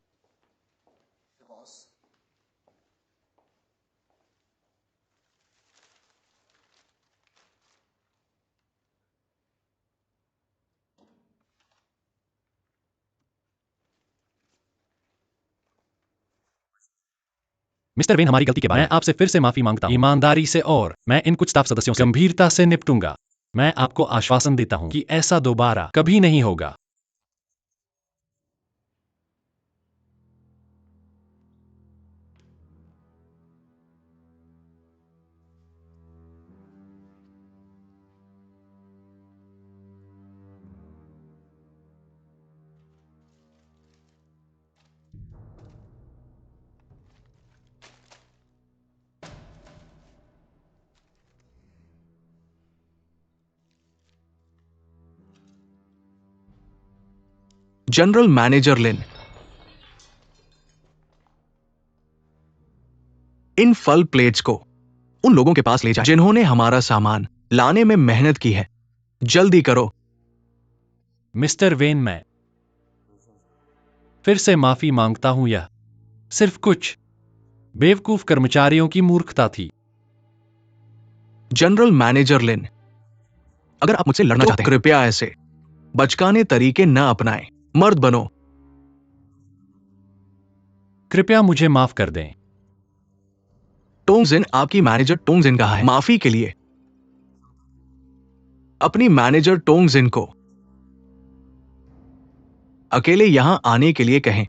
S4: मिस्टर वेन, हमारी गलती के बाद मैं आपसे फिर से माफी मांगता हूं, ईमानदारी से, और मैं इन कुछ स्टाफ सदस्यों से गंभीरता से निपटूंगा। मैं आपको आश्वासन देता हूं कि ऐसा दोबारा कभी नहीं होगा।
S2: जनरल मैनेजर लिन, इन फल प्लेट्स को उन लोगों के पास ले जाए जिन्होंने हमारा सामान लाने में मेहनत की है। जल्दी करो।
S4: मिस्टर वेन, मैं फिर से माफी मांगता हूं, यह सिर्फ कुछ बेवकूफ कर्मचारियों की मूर्खता थी।
S2: जनरल मैनेजर लिन, अगर आप मुझसे लड़ना चाहते हैं, कृपया ऐसे बचकाने तरीके न अपनाएं। मर्द बनो।
S4: कृपया मुझे माफ कर दें।
S2: टोंगजिन, आपकी मैनेजर टोंगजिन कहा है। माफी के लिए अपनी मैनेजर टोंगजिन को अकेले यहां आने के लिए कहें।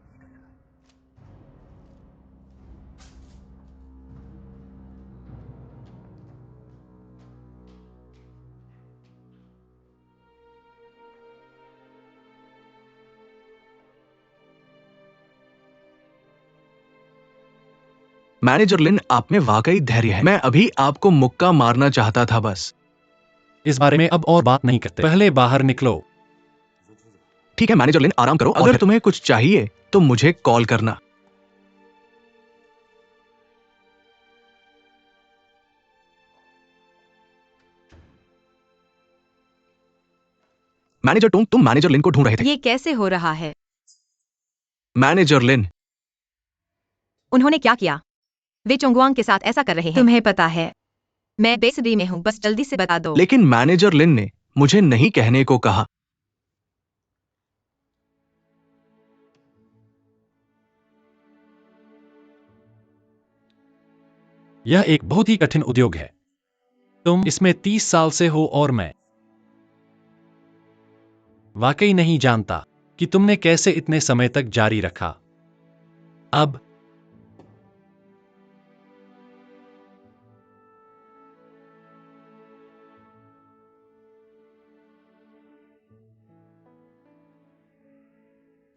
S2: मैनेजर लिन, आप में वाकई धैर्य है। मैं अभी आपको मुक्का मारना चाहता था बस।
S4: इस बारे में अब और बात नहीं करते, पहले बाहर निकलो।
S2: ठीक है मैनेजर लिन, आराम करो। अगर तुम्हें कुछ चाहिए तो मुझे कॉल करना। मैनेजर टोंग, तुम मैनेजर लिन को ढूंढ रहे थे।
S1: ये कैसे हो रहा है?
S2: मैनेजर लिन,
S1: उन्होंने क्या किया? वे चोंगवांग के साथ ऐसा कर रहे हैं। तुम्हें पता है, मैं बेसब्री में हूँ, बस जल्दी से बता दो।
S2: लेकिन मैनेजर लिन ने मुझे नहीं कहने को कहा।
S4: यह एक बहुत ही कठिन उद्योग है। तुम इसमें 30 साल से हो और मैं वाकई नहीं जानता कि तुमने कैसे इतने समय तक जारी रखा। अब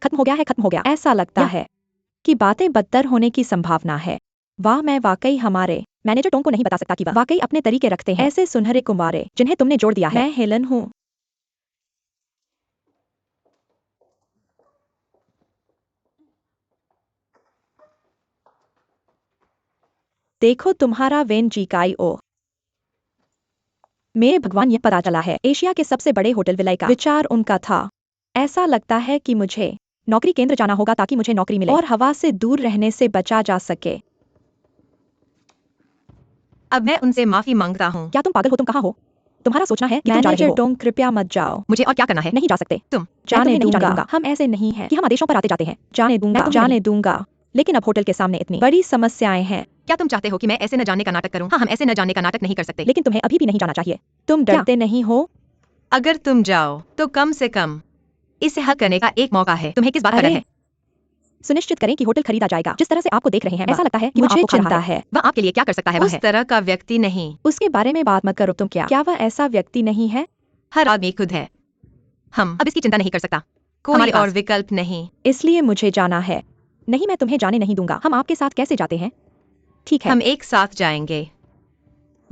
S3: खत्म हो गया है, खत्म हो गया। ऐसा लगता
S1: या-
S3: है कि बातें बदतर होने की संभावना है। वाह, मैं वाकई हमारे मैनेजर टोंग को नहीं बता सकता कि वह वाकई अपने तरीके रखते हैं, ऐसे सुनहरे कुमारे जिन्हें तुमने जोड़ दिया है। मैं हेलन हूँ। देखो तुम्हारा वेन जीकाई ओ। मेरे भगवान, यह पता चला है एशिया के सबसे बड़े होटल विलय का विचार उनका था। ऐसा लगता है कि मुझे नौकरी केंद्र जाना होगा ताकि मुझे नौकरी मिले और हवा से दूर रहने से बचा जा सके।
S1: अब मैं उनसे माफी मांगता हूँ।
S3: क्या तुम पागल हो? तुम कहाँ हो? तुम्हारा सोचना है कि तुम जा रहे हो। टोंग, कृपया मत जाओ।
S1: मुझे और क्या करना है?
S3: नहीं जा सकते।
S1: तुम
S3: जाने दूंगा। हम ऐसे नहीं हैं कि हम आदेशों पर आते जाते हैं। जाने दूंगा, जाने दूंगा। लेकिन अब होटल के सामने इतनी बड़ी समस्याएं हैं।
S1: क्या तुम चाहते हो कि मैं ऐसे न जाने का नाटक करूं? हाँ, हम ऐसे न जाने का नाटक नहीं कर सकते।
S3: लेकिन तुम्हें अभी भी नहीं जाना चाहिए। तुम डरते नहीं हो?
S1: अगर तुम जाओ तो कम से कम इसे हल करने का एक मौका है। तुम्हें किस बात का डर
S3: अरे,
S1: है?
S3: सुनिश्चित करें कि होटल खरीदा जाएगा। जिस तरह से आपको देख रहे हैं, ऐसा लगता है कि
S1: मुझे
S3: मुझे चिंता
S1: चिंता
S3: है।
S1: वह आपके लिए क्या कर सकता है? वह
S3: उस
S1: है तरह का व्यक्ति नहीं।
S3: उसके बारे में बात मत करो। तुम क्या वह ऐसा व्यक्ति नहीं है?
S1: हर आदमी खुद है। हम अब इसकी चिंता नहीं कर सकता। कोई
S3: हमारे
S1: और
S3: पास-
S1: विकल्प नहीं।
S3: इसलिए मुझे जाना है। नहीं, मैं तुम्हें जाने नहीं दूंगा। हम आपके साथ कैसे जाते हैं? ठीक है।
S1: हम एक साथ जाएंगे।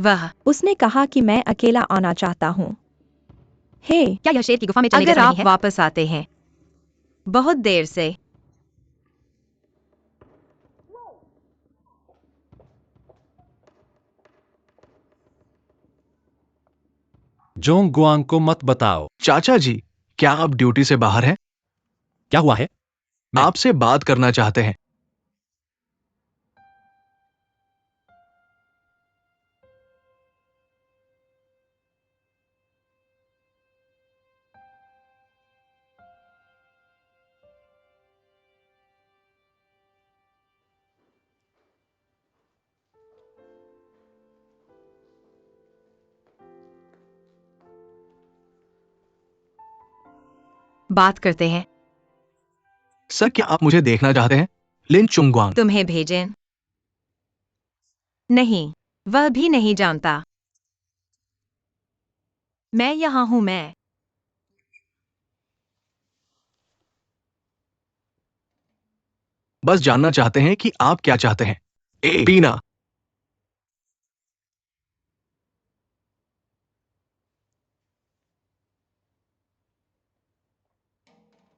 S1: वह
S3: उसने कहा कि मैं अकेला आना चाहता हूँ। हे,
S1: क्या यह शेर की गुफा में चलने
S3: अगर
S1: जैसा
S3: आप
S1: नहीं है? वापस आते हैं बहुत देर से।
S4: जोंग गुआंग को मत बताओ।
S2: चाचा जी, क्या आप ड्यूटी से बाहर हैं?
S4: क्या हुआ है? मैं-
S2: आपसे बात करना चाहते हैं।
S1: बात करते हैं।
S2: सर, क्या आप मुझे देखना चाहते हैं? लिन चुंगवांग।
S1: तुम्हें भेजें? नहीं, वह भी नहीं जानता। मैं यहाँ हूँ। मैं
S2: बस जानना चाहते हैं कि आप क्या चाहते हैं। ए पीना।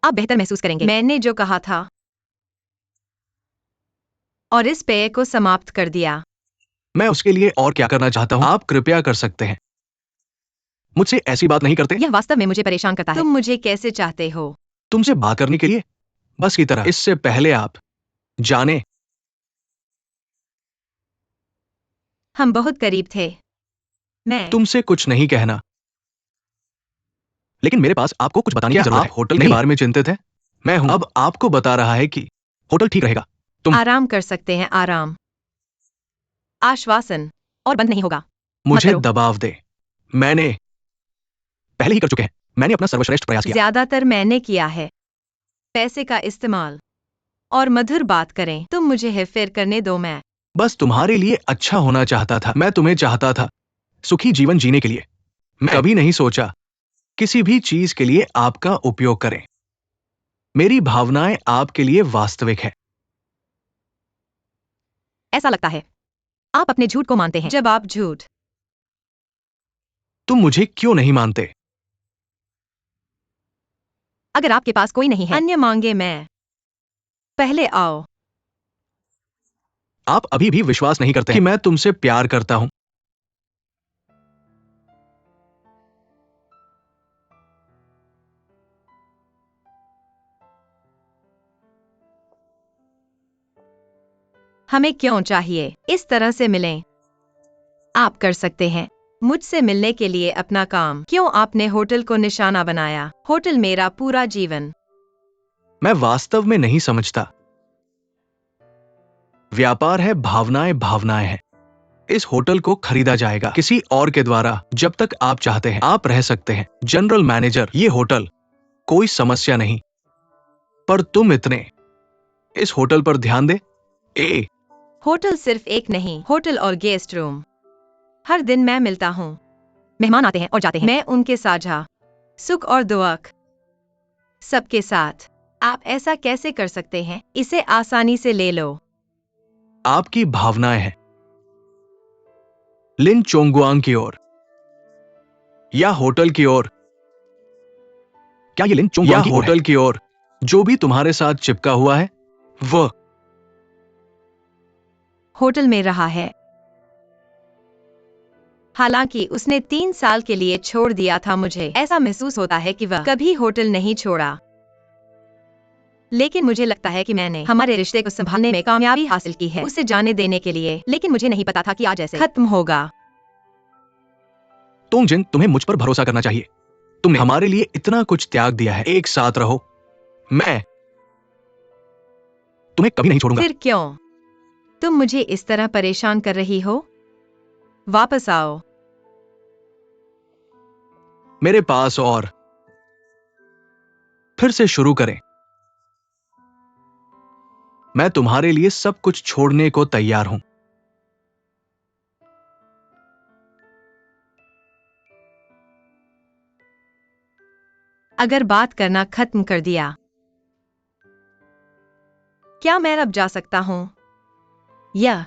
S1: आप बेहतर महसूस करेंगे। मैंने जो कहा था और इस पेय को समाप्त कर दिया।
S2: मैं उसके लिए और क्या करना चाहता हूँ, आप कृपया कर सकते हैं। मुझसे ऐसी बात नहीं करते।
S1: यह वास्तव में मुझे परेशान करता है। तुम मुझे कैसे चाहते हो?
S2: तुमसे बात करने के लिए बस की तरह। इससे पहले आप जाने,
S1: हम बहुत करीब थे। मैं
S2: तुमसे कुछ नहीं कहना, लेकिन मेरे पास आपको कुछ बताने की जरूरत है। आप होटल के बारे में चिंतित हैं? मैं हूं। अब आपको बता रहा है कि होटल ठीक रहेगा। तुम
S1: आराम कर सकते हैं। आराम, आश्वासन, और बंद नहीं होगा। मत
S2: मुझे
S1: करो।
S2: दबाव दे। मैंने पहले ही कर चुके हैं। मैंने अपना सर्वश्रेष्ठ प्रयास किया।
S1: ज्यादातर मैंने किया है। पैसे का इस्तेमाल और मधुर बात करें। तुम मुझे हेरफेर करने दो। मैं
S2: बस तुम्हारे लिए अच्छा होना चाहता था। मैं तुम्हें चाहता था सुखी जीवन जीने के लिए। मैं कभी नहीं सोचा किसी भी चीज के लिए आपका उपयोग करें। मेरी भावनाएं आपके लिए वास्तविक है।
S1: ऐसा लगता है आप अपने झूठ को मानते हैं। जब आप झूठ
S2: तुम मुझे क्यों नहीं मानते?
S1: अगर आपके पास कोई नहीं है, अन्य मांगे। मैं पहले आओ।
S2: आप अभी भी विश्वास नहीं करते कि मैं तुमसे प्यार करता हूं।
S1: हमें क्यों चाहिए? इस तरह से मिलें। आप कर सकते हैं मुझसे मिलने के लिए अपना काम। क्यों आपने होटल को निशाना बनाया? होटल मेरा पूरा जीवन।
S2: मैं वास्तव में नहीं समझता। व्यापार है, भावनाएं भावनाएं हैं। इस होटल को खरीदा जाएगा किसी और के द्वारा। जब तक आप चाहते हैं आप रह सकते हैं। जनरल मैनेजर, ये होटल कोई समस्या नहीं, पर तुम इतने इस होटल पर ध्यान दे। ए
S1: होटल सिर्फ एक नहीं, होटल और गेस्ट रूम। हर दिन मैं मिलता हूँ। मेहमान आते हैं और जाते हैं। मैं उनके साझा सुख और दुख सबके साथ। आप ऐसा कैसे कर सकते हैं? इसे आसानी से ले लो।
S2: आपकी भावनाएं हैं लिन चोंगुआंग की ओर या होटल की ओर। क्या ये लिन चोंगुआंग की होटल की ओर जो भी तुम्हारे साथ चिपका हुआ है वह
S1: होटल में रहा है। हालांकि उसने 3 साल के लिए छोड़ दिया था। मुझे ऐसा महसूस होता है कि वह कभी होटल नहीं छोड़ा। लेकिन मुझे लगता है कि मैंने हमारे रिश्ते को संभालने में कामयाबी हासिल की है उसे जाने देने के लिए। लेकिन मुझे नहीं पता था कि आज ऐसे खत्म होगा।
S2: तोंगजिन, तुम्हें मुझ पर भरोसा करना चाहिए। तुमने हमारे लिए इतना कुछ त्याग दिया है। एक साथ रहो। मैं तुम्हें कभी नहीं छोड़ूंगा।
S1: फिर क्यों तुम मुझे इस तरह परेशान कर रही हो? वापस आओ।
S2: मेरे पास और फिर से शुरू करें। मैं तुम्हारे लिए सब कुछ छोड़ने को तैयार हूं।
S1: अगर बात करना खत्म कर दिया, क्या मैं अब जा सकता हूं? या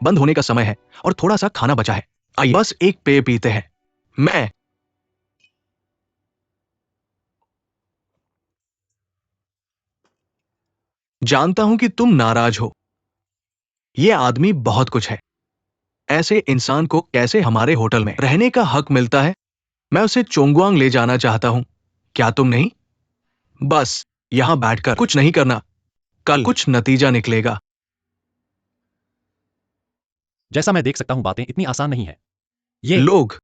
S2: बंद होने का समय है और थोड़ा सा खाना बचा है। आइए बस एक पेय पीते हैं। मैं जानता हूं कि तुम नाराज हो। यह आदमी बहुत कुछ है। ऐसे इंसान को कैसे हमारे होटल में रहने का हक मिलता है? मैं उसे चोंगवांग ले जाना चाहता हूं। क्या तुम नहीं? बस यहां बैठकर कुछ नहीं करना। कल कुछ नतीजा निकलेगा।
S4: जैसा मैं देख सकता हूं, बातें इतनी आसान नहीं है। ये
S2: लोग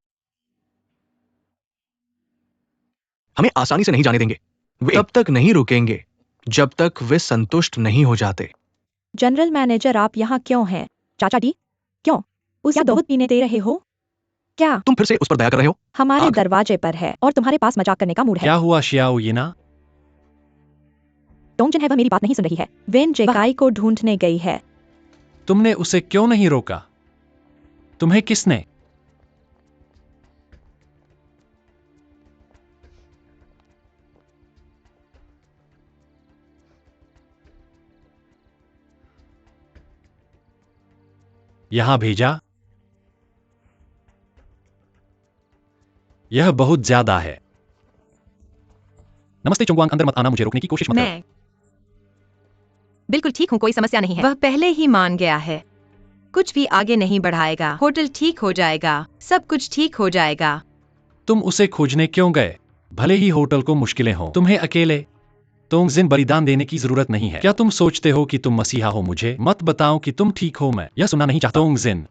S2: हमें आसानी से नहीं जाने देंगे। वे तब तक नहीं रुकेंगे जब तक वे संतुष्ट नहीं हो जाते।
S3: जनरल मैनेजर, आप यहाँ क्यों हैं? चाचा जी, क्यों उसे दूध पीने दे रहे हो? क्या
S2: तुम फिर से उस पर दया कर रहे हो?
S3: हमारे
S2: आग।
S3: दरवाजे पर है और तुम्हारे पास मजाक करने का मूड है?
S4: क्या हुआ शियाओ यिना?
S3: डोंगजन है, वह मेरी बात नहीं सुन रही है। वेन जेकाई को ढूंढने गई है।
S4: तुमने उसे क्यों नहीं रोका? तुम्हें किसने? यहां भेजा? यह बहुत ज्यादा है। नमस्ते चुंगवांग, अंदर मत आना, मुझे रोकने की कोशिश मत करो।
S1: मैं बिल्कुल ठीक हूँ, कोई समस्या नहीं है। वह पहले ही मान गया है। कुछ भी आगे नहीं बढ़ाएगा। होटल ठीक हो जाएगा, सब कुछ ठीक हो जाएगा।
S4: तुम उसे खोजने क्यों गए? भले ही होटल को मुश्किलें हो, तुम्हें अकेले तोंगजिन बलिदान देने की जरूरत नहीं है। क्या तुम सोचते हो कि तुम मसीहा हो? मुझे मत बताओ कि तुम ठीक हो। मैं यह सुनना नहीं चाहता। तोंगजिन,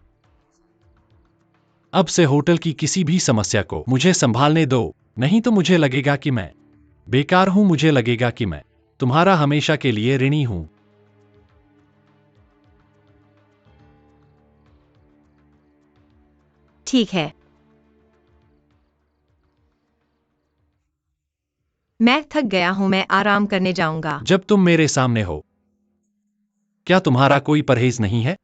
S4: अब से होटल की किसी भी समस्या को मुझे संभालने दो, नहीं तो मुझे लगेगा कि मैं बेकार हूं। मुझे लगेगा कि मैं तुम्हारा हमेशा के लिए ऋणी हूं।
S1: ठीक है, मैं थक गया हूँ, मैं आराम करने जाऊंगा।
S4: जब तुम मेरे सामने हो, क्या तुम्हारा कोई परहेज नहीं है?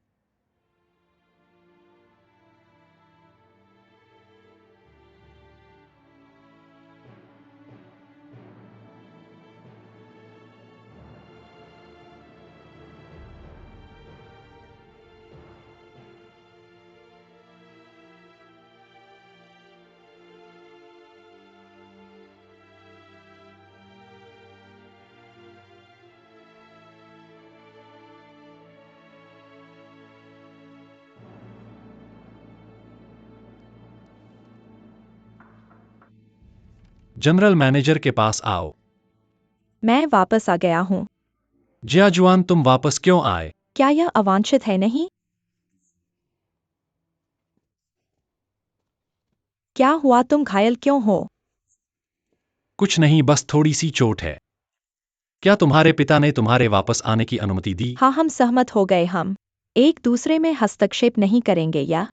S4: जनरल मैनेजर के पास आओ।
S3: मैं वापस आ गया हूँ।
S4: जियाजुआन, तुम वापस क्यों आए?
S3: क्या यह अवांछित है? नहीं। क्या हुआ? तुम घायल क्यों हो?
S4: कुछ नहीं, बस थोड़ी सी चोट है। क्या तुम्हारे पिता ने तुम्हारे वापस आने की अनुमति दी?
S3: हाँ, हम सहमत हो गए। हम एक दूसरे में हस्तक्षेप नहीं करेंगे या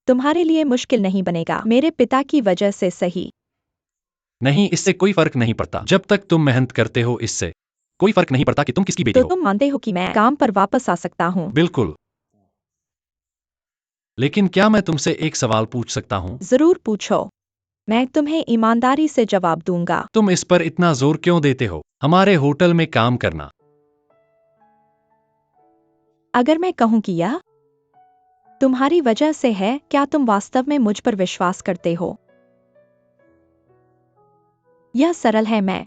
S3: तुम्हारे लिए मुश्किल नहीं बनेगा मेरे पिता की वजह से। सही।
S4: नहीं, इससे कोई फर्क नहीं पड़ता। जब तक तुम मेहनत करते हो, इससे कोई फर्क नहीं पड़ता कि तुम किसकी बेटी
S3: तो
S4: हो।
S3: तुम मानते हो कि मैं काम पर वापस आ सकता हूँ?
S4: बिल्कुल। लेकिन क्या मैं तुमसे एक सवाल पूछ सकता हूँ?
S3: जरूर पूछो, मैं तुम्हें ईमानदारी से जवाब दूंगा।
S4: तुम इस पर इतना जोर क्यों देते हो, हमारे होटल में काम करना?
S3: अगर मैं कहूं कि यह तुम्हारी वजह से है, क्या तुम वास्तव में मुझ पर विश्वास करते हो? यह सरल है। मैं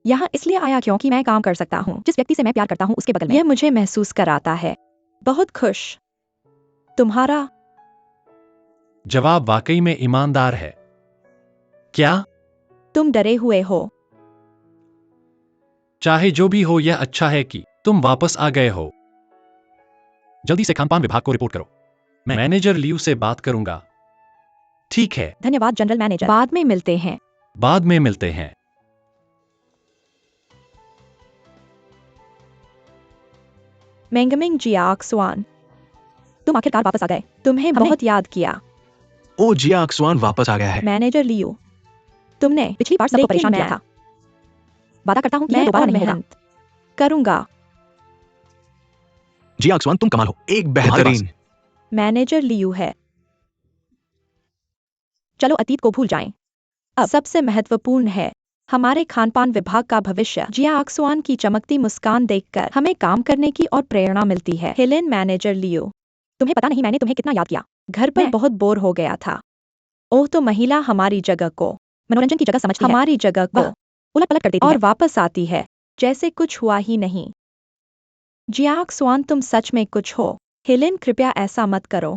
S3: यहाँ इसलिए आया क्योंकि मैं काम कर सकता हूँ जिस व्यक्ति से मैं प्यार करता हूँ उसके बगल में। यह मुझे महसूस कराता है बहुत खुश। तुम्हारा
S4: जवाब वाकई में ईमानदार है। क्या?
S3: तुम डरे हुए हो?
S4: चाहे जो भी हो, यह अच्छा है कि तुम वापस आ गए हो। जल्दी से खानपान विभाग को रिपोर्ट करो। मैं मैनेजर लियू से बात करूंगा। ठीक है,
S3: धन्यवाद जनरल मैनेजर, बाद में मिलते हैं।
S4: बाद में मिलते हैं।
S3: मेंगमिंग जियाक्सवान, तुम आखिरकार वापस आ गए। तुम्हें बहुत याद किया।
S2: ओ, जिया अक्सवान वापस आ गया है।
S3: मैनेजर लियू, तुमने पिछली बार सबको परेशान किया था। वादा करता हूँ कि मैं दोबारा मेहनत करूंगा।
S2: जिया अक्सवान, तुम कमाल हो, एक बेहतरीन।
S3: मैनेजर लियू है। चलो अतीत को भूल जाएं। अब सबसे महत्वपूर्ण है हमारे खानपान विभाग का भविष्य। जियाक्सुआन की चमकती मुस्कान देखकर हमें काम करने की और प्रेरणा मिलती है। हेलेन मैनेजर लियो, तुम्हें पता नहीं मैंने तुम्हें कितना याद किया। घर पर बहुत बोर हो गया था। ओह, तो महिला हमारी जगह को मनोरंजन की जगह समझती है, हमारी जगह को उलट पलट कर देती और वापस आती है जैसे कुछ हुआ ही नहीं। जियाक्सुआन, तुम सच में कुछ हो। हेलेन, कृपया ऐसा मत करो।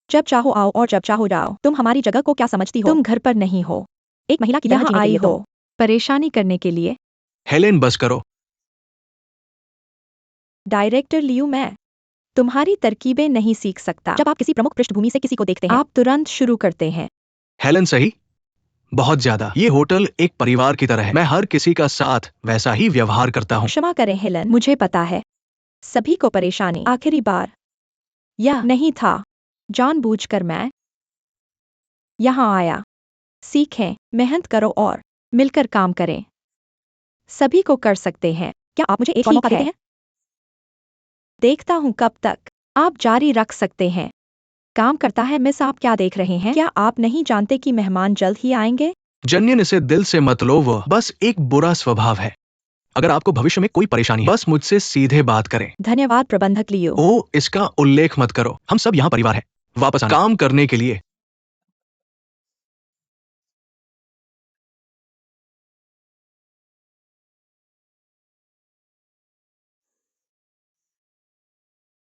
S3: जब चाहो आओ और जब चाहो जाओ। तुम हमारी जगह को क्या समझती हो? तुम घर पर नहीं हो। एक महिला की तरह जीने के लिए हो, परेशानी करने के लिए।
S2: हेलेन, बस करो।
S3: डायरेक्टर लियू, मैं तुम्हारी तरकीबें नहीं सीख सकता। जब आप किसी प्रमुख पृष्ठभूमि से किसी को देखते हैं, आप तुरंत शुरू करते हैं।
S2: हेलेन, सही, बहुत ज्यादा। ये होटल एक परिवार की तरह है। मैं हर किसी का साथ वैसा ही व्यवहार करता हूँ।
S3: क्षमा करें हेलन, मुझे पता है सभी को परेशानी। आखिरी बार यह नहीं था जानबूझकर मैं यहाँ आया। सीखें, मेहनत करो और मिलकर काम करें। सभी को कर सकते हैं। क्या आप मुझे एक और मौका देते हैं? देखता हूँ कब तक आप जारी रख सकते हैं। काम करता है। मिस, आप क्या देख रहे हैं? क्या आप नहीं जानते कि मेहमान जल्द ही आएंगे?
S2: जन्यन, इसे दिल से मत लो, वो बस एक बुरा स्वभाव है। अगर आपको भविष्य में कोई परेशानी है, बस मुझसे सीधे बात करें।
S3: धन्यवाद प्रबंधक लियो।
S2: ओ, इसका उल्लेख मत करो। हम सब यहाँ परिवार है। वापस आना, काम करने के लिए।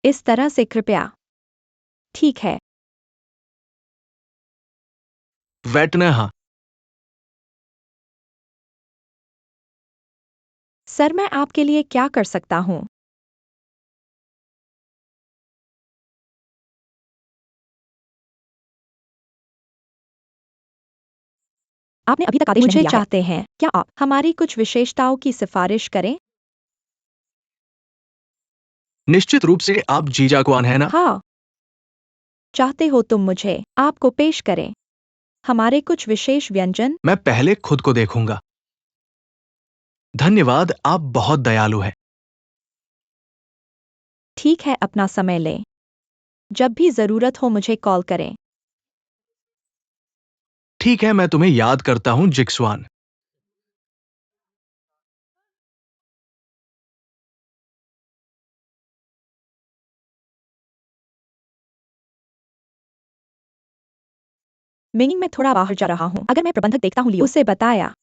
S3: इस तरह से कृपया। ठीक है।
S2: बैठना। हाँ,
S3: सर, मैं आपके लिए क्या कर सकता हूँ? आपने अभी तक आदेश नहीं दिया है। चाहते हैं क्या आप हमारी कुछ विशेषताओं की सिफारिश करें?
S2: निश्चित रूप से आप जीजा कौन है ना?
S3: हाँ। चाहते हो तुम मुझे आपको पेश करें हमारे कुछ विशेष व्यंजन?
S2: मैं पहले खुद को देखूंगा। धन्यवाद, आप बहुत दयालु हैं।
S3: ठीक है, अपना समय लें। जब भी जरूरत हो मुझे कॉल करें।
S2: ठीक है, मैं तुम्हें याद करता हूँ, जिक्सवान।
S3: मीटिंग में थोड़ा बाहर जा रहा हूँ। अगर मैं प्रबंधक देखता हूँ लियो, उसे बताया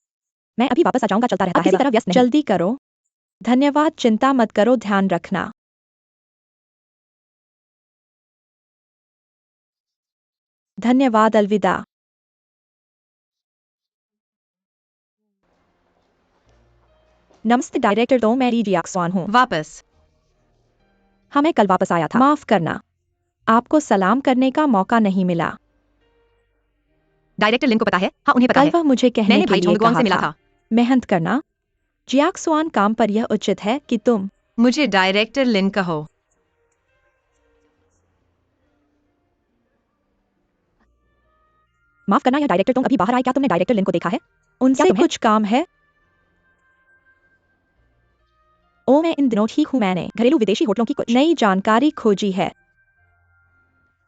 S3: मैं अभी वापस आ जाऊंगा। चलता रहता है। किसी तरह व्यस्त नहीं। जल्दी करो। धन्यवाद, चिंता मत करो, ध्यान रखना। धन्यवाद, अलविदा। नमस्ते डायरेक्टर, तो मैं री जियाक्सुआन हूँ।
S1: वापस।
S3: हाँ, मैं कल वापस आया था। माफ करना, आपको सलाम करने का मौका नहीं मिला।
S1: डायरेक्टर लिन को पता है? हाँ, उन्हें पता
S3: कल
S1: है।
S3: वह मुझे कहने
S1: मैंने
S3: के
S1: भाई
S3: लिए
S1: छोंगगुआन
S3: कहा
S1: से मिला
S3: था
S1: था।
S3: मेहनत करना। जियाक्सुआन, काम पर यह उचित है कि तुम
S1: मुझे डायरेक्टर लिन कहो।
S3: माफ करना, यह डायरेक्टर तुम अभी बाहर आए। क्या तुमने डायरेक्टर लिन को देखा है? उनसे कुछ काम है? ओ, मैं इन दिनों ठीक हूँ। मैंने घरेलू विदेशी होटलों की कुछ नई जानकारी खोजी है।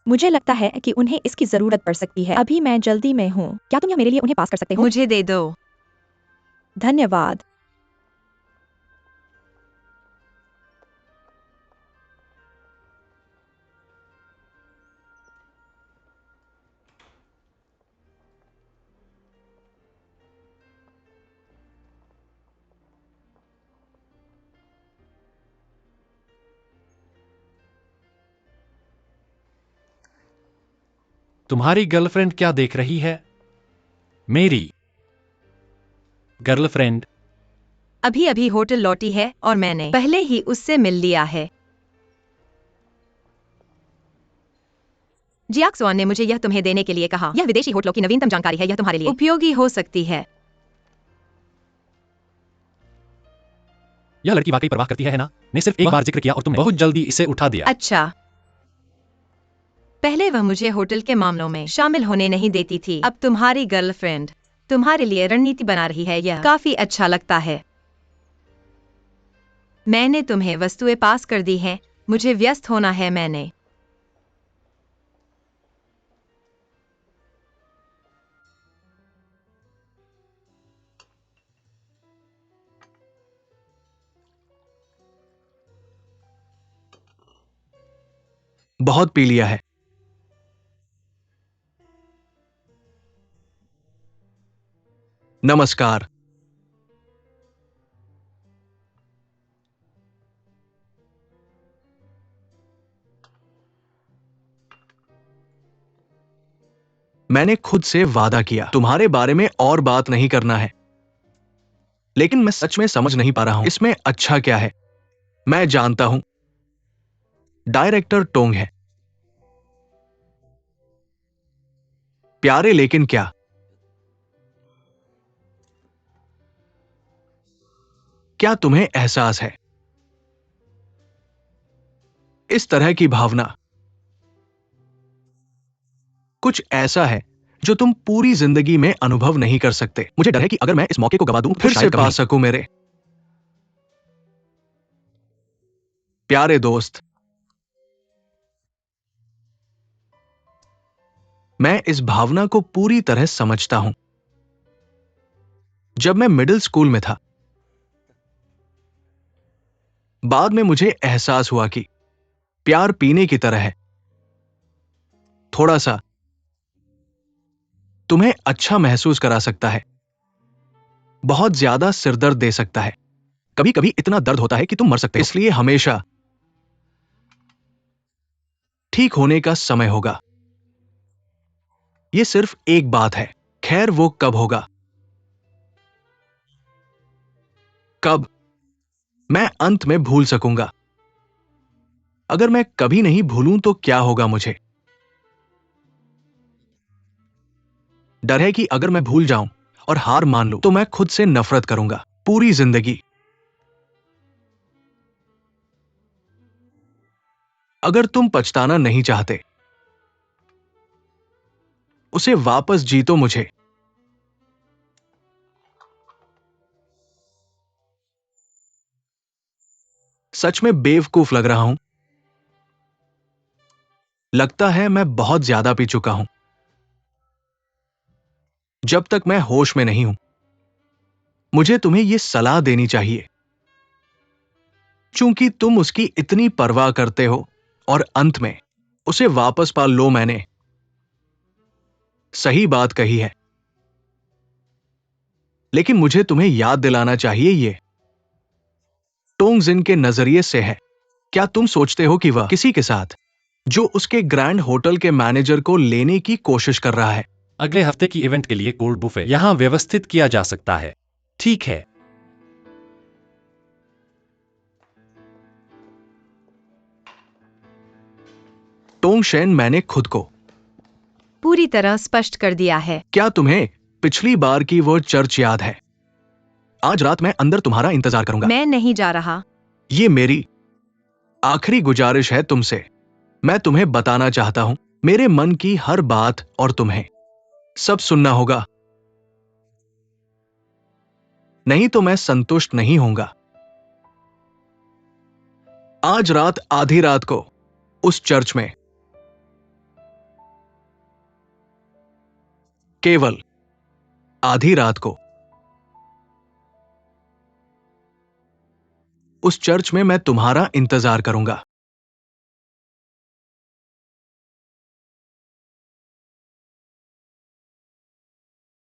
S3: मुझे लगता है कि उन्हें इसकी जरूरत पड़ सकती है। अभी मैं जल्दी में हूँ। क्या तुम यह मेरे लिए उन्हें पास कर सकते हो?
S1: मुझे दे दो।
S3: धन्यवाद।
S4: तुम्हारी गर्लफ्रेंड क्या देख रही है? मेरी गर्लफ्रेंड
S1: अभी अभी होटल लौटी है और मैंने पहले ही उससे मिल लिया है। जियाक्सुआन ने मुझे यह तुम्हें देने के लिए कहा। यह विदेशी होटलों की नवीनतम जानकारी है। यह तुम्हारे लिए उपयोगी हो सकती है।
S4: यह लड़की वाकई परवाह करती है ना? ने सिर्फ एक बार जिक्र किया और तुमने बहुत जल्दी इसे उठा दिया।
S1: अच्छा, पहले वह मुझे होटल के मामलों में शामिल होने नहीं देती थी। अब तुम्हारी गर्लफ्रेंड तुम्हारे लिए रणनीति बना रही है। यह काफी अच्छा लगता है। मैंने तुम्हें वस्तुएं पास कर दी हैं। मुझे व्यस्त होना है। मैंने
S2: बहुत पी लिया है। नमस्कार। मैंने खुद से वादा किया तुम्हारे बारे में और बात नहीं करना है, लेकिन मैं सच में समझ नहीं पा रहा हूं इसमें अच्छा क्या है। मैं जानता हूं डायरेक्टर टोंग है, प्यारे, लेकिन क्या? क्या तुम्हें एहसास है इस तरह की भावना कुछ ऐसा है जो तुम पूरी जिंदगी में अनुभव नहीं कर सकते। मुझे डर है कि अगर मैं इस मौके को गवा दूं तो
S3: फिर
S2: फिर से
S3: शायद
S2: पा सकूं मेरे प्यारे दोस्त। मैं इस भावना को पूरी तरह समझता हूं। जब मैं मिडिल स्कूल में था, बाद में मुझे एहसास हुआ कि प्यार पीने की तरह है। थोड़ा सा तुम्हें अच्छा महसूस करा सकता है, बहुत ज्यादा सिरदर्द दे सकता है, कभी कभी इतना दर्द होता है कि तुम मर सकते हो। इसलिए हमेशा ठीक होने का समय होगा। यह सिर्फ एक बात है, खैर वो कब होगा? कब मैं अंत में भूल सकूंगा? अगर मैं कभी नहीं भूलूं तो क्या होगा? मुझे डर है कि अगर मैं भूल जाऊं और हार मान लूं तो मैं खुद से नफरत करूंगा पूरी जिंदगी। अगर तुम पछताना नहीं चाहते, उसे वापस जीतो। मुझे सच में बेवकूफ लग रहा हूं। लगता है मैं बहुत ज्यादा पी चुका हूं। जब तक मैं होश में नहीं हूं, मुझे तुम्हें यह सलाह देनी चाहिए, चूंकि तुम उसकी इतनी परवाह करते हो और अंत में उसे वापस पा लो। मैंने सही बात कही है, लेकिन मुझे तुम्हें याद दिलाना चाहिए ये टोंगजिन के नजरिए से है। क्या तुम सोचते हो कि वह किसी के साथ जो उसके ग्रैंड होटल के मैनेजर को लेने की कोशिश कर रहा है?
S4: अगले हफ्ते की इवेंट के लिए कोल्ड बुफे यहां व्यवस्थित किया जा सकता है। ठीक है।
S2: टोंगशेन, मैंने खुद को
S1: पूरी तरह स्पष्ट कर दिया है।
S2: क्या तुम्हें पिछली बार की वो चर्च याद है? आज रात मैं अंदर तुम्हारा इंतजार करूंगा।
S1: मैं नहीं जा रहा।
S2: ये मेरी आखिरी गुजारिश है तुमसे। मैं तुम्हें बताना चाहता हूं मेरे मन की हर बात, और तुम्हें सब सुनना होगा, नहीं तो मैं संतुष्ट नहीं होऊंगा। आज रात आधी रात को उस चर्च में, केवल आधी रात को उस चर्च में मैं तुम्हारा इंतजार करूंगा।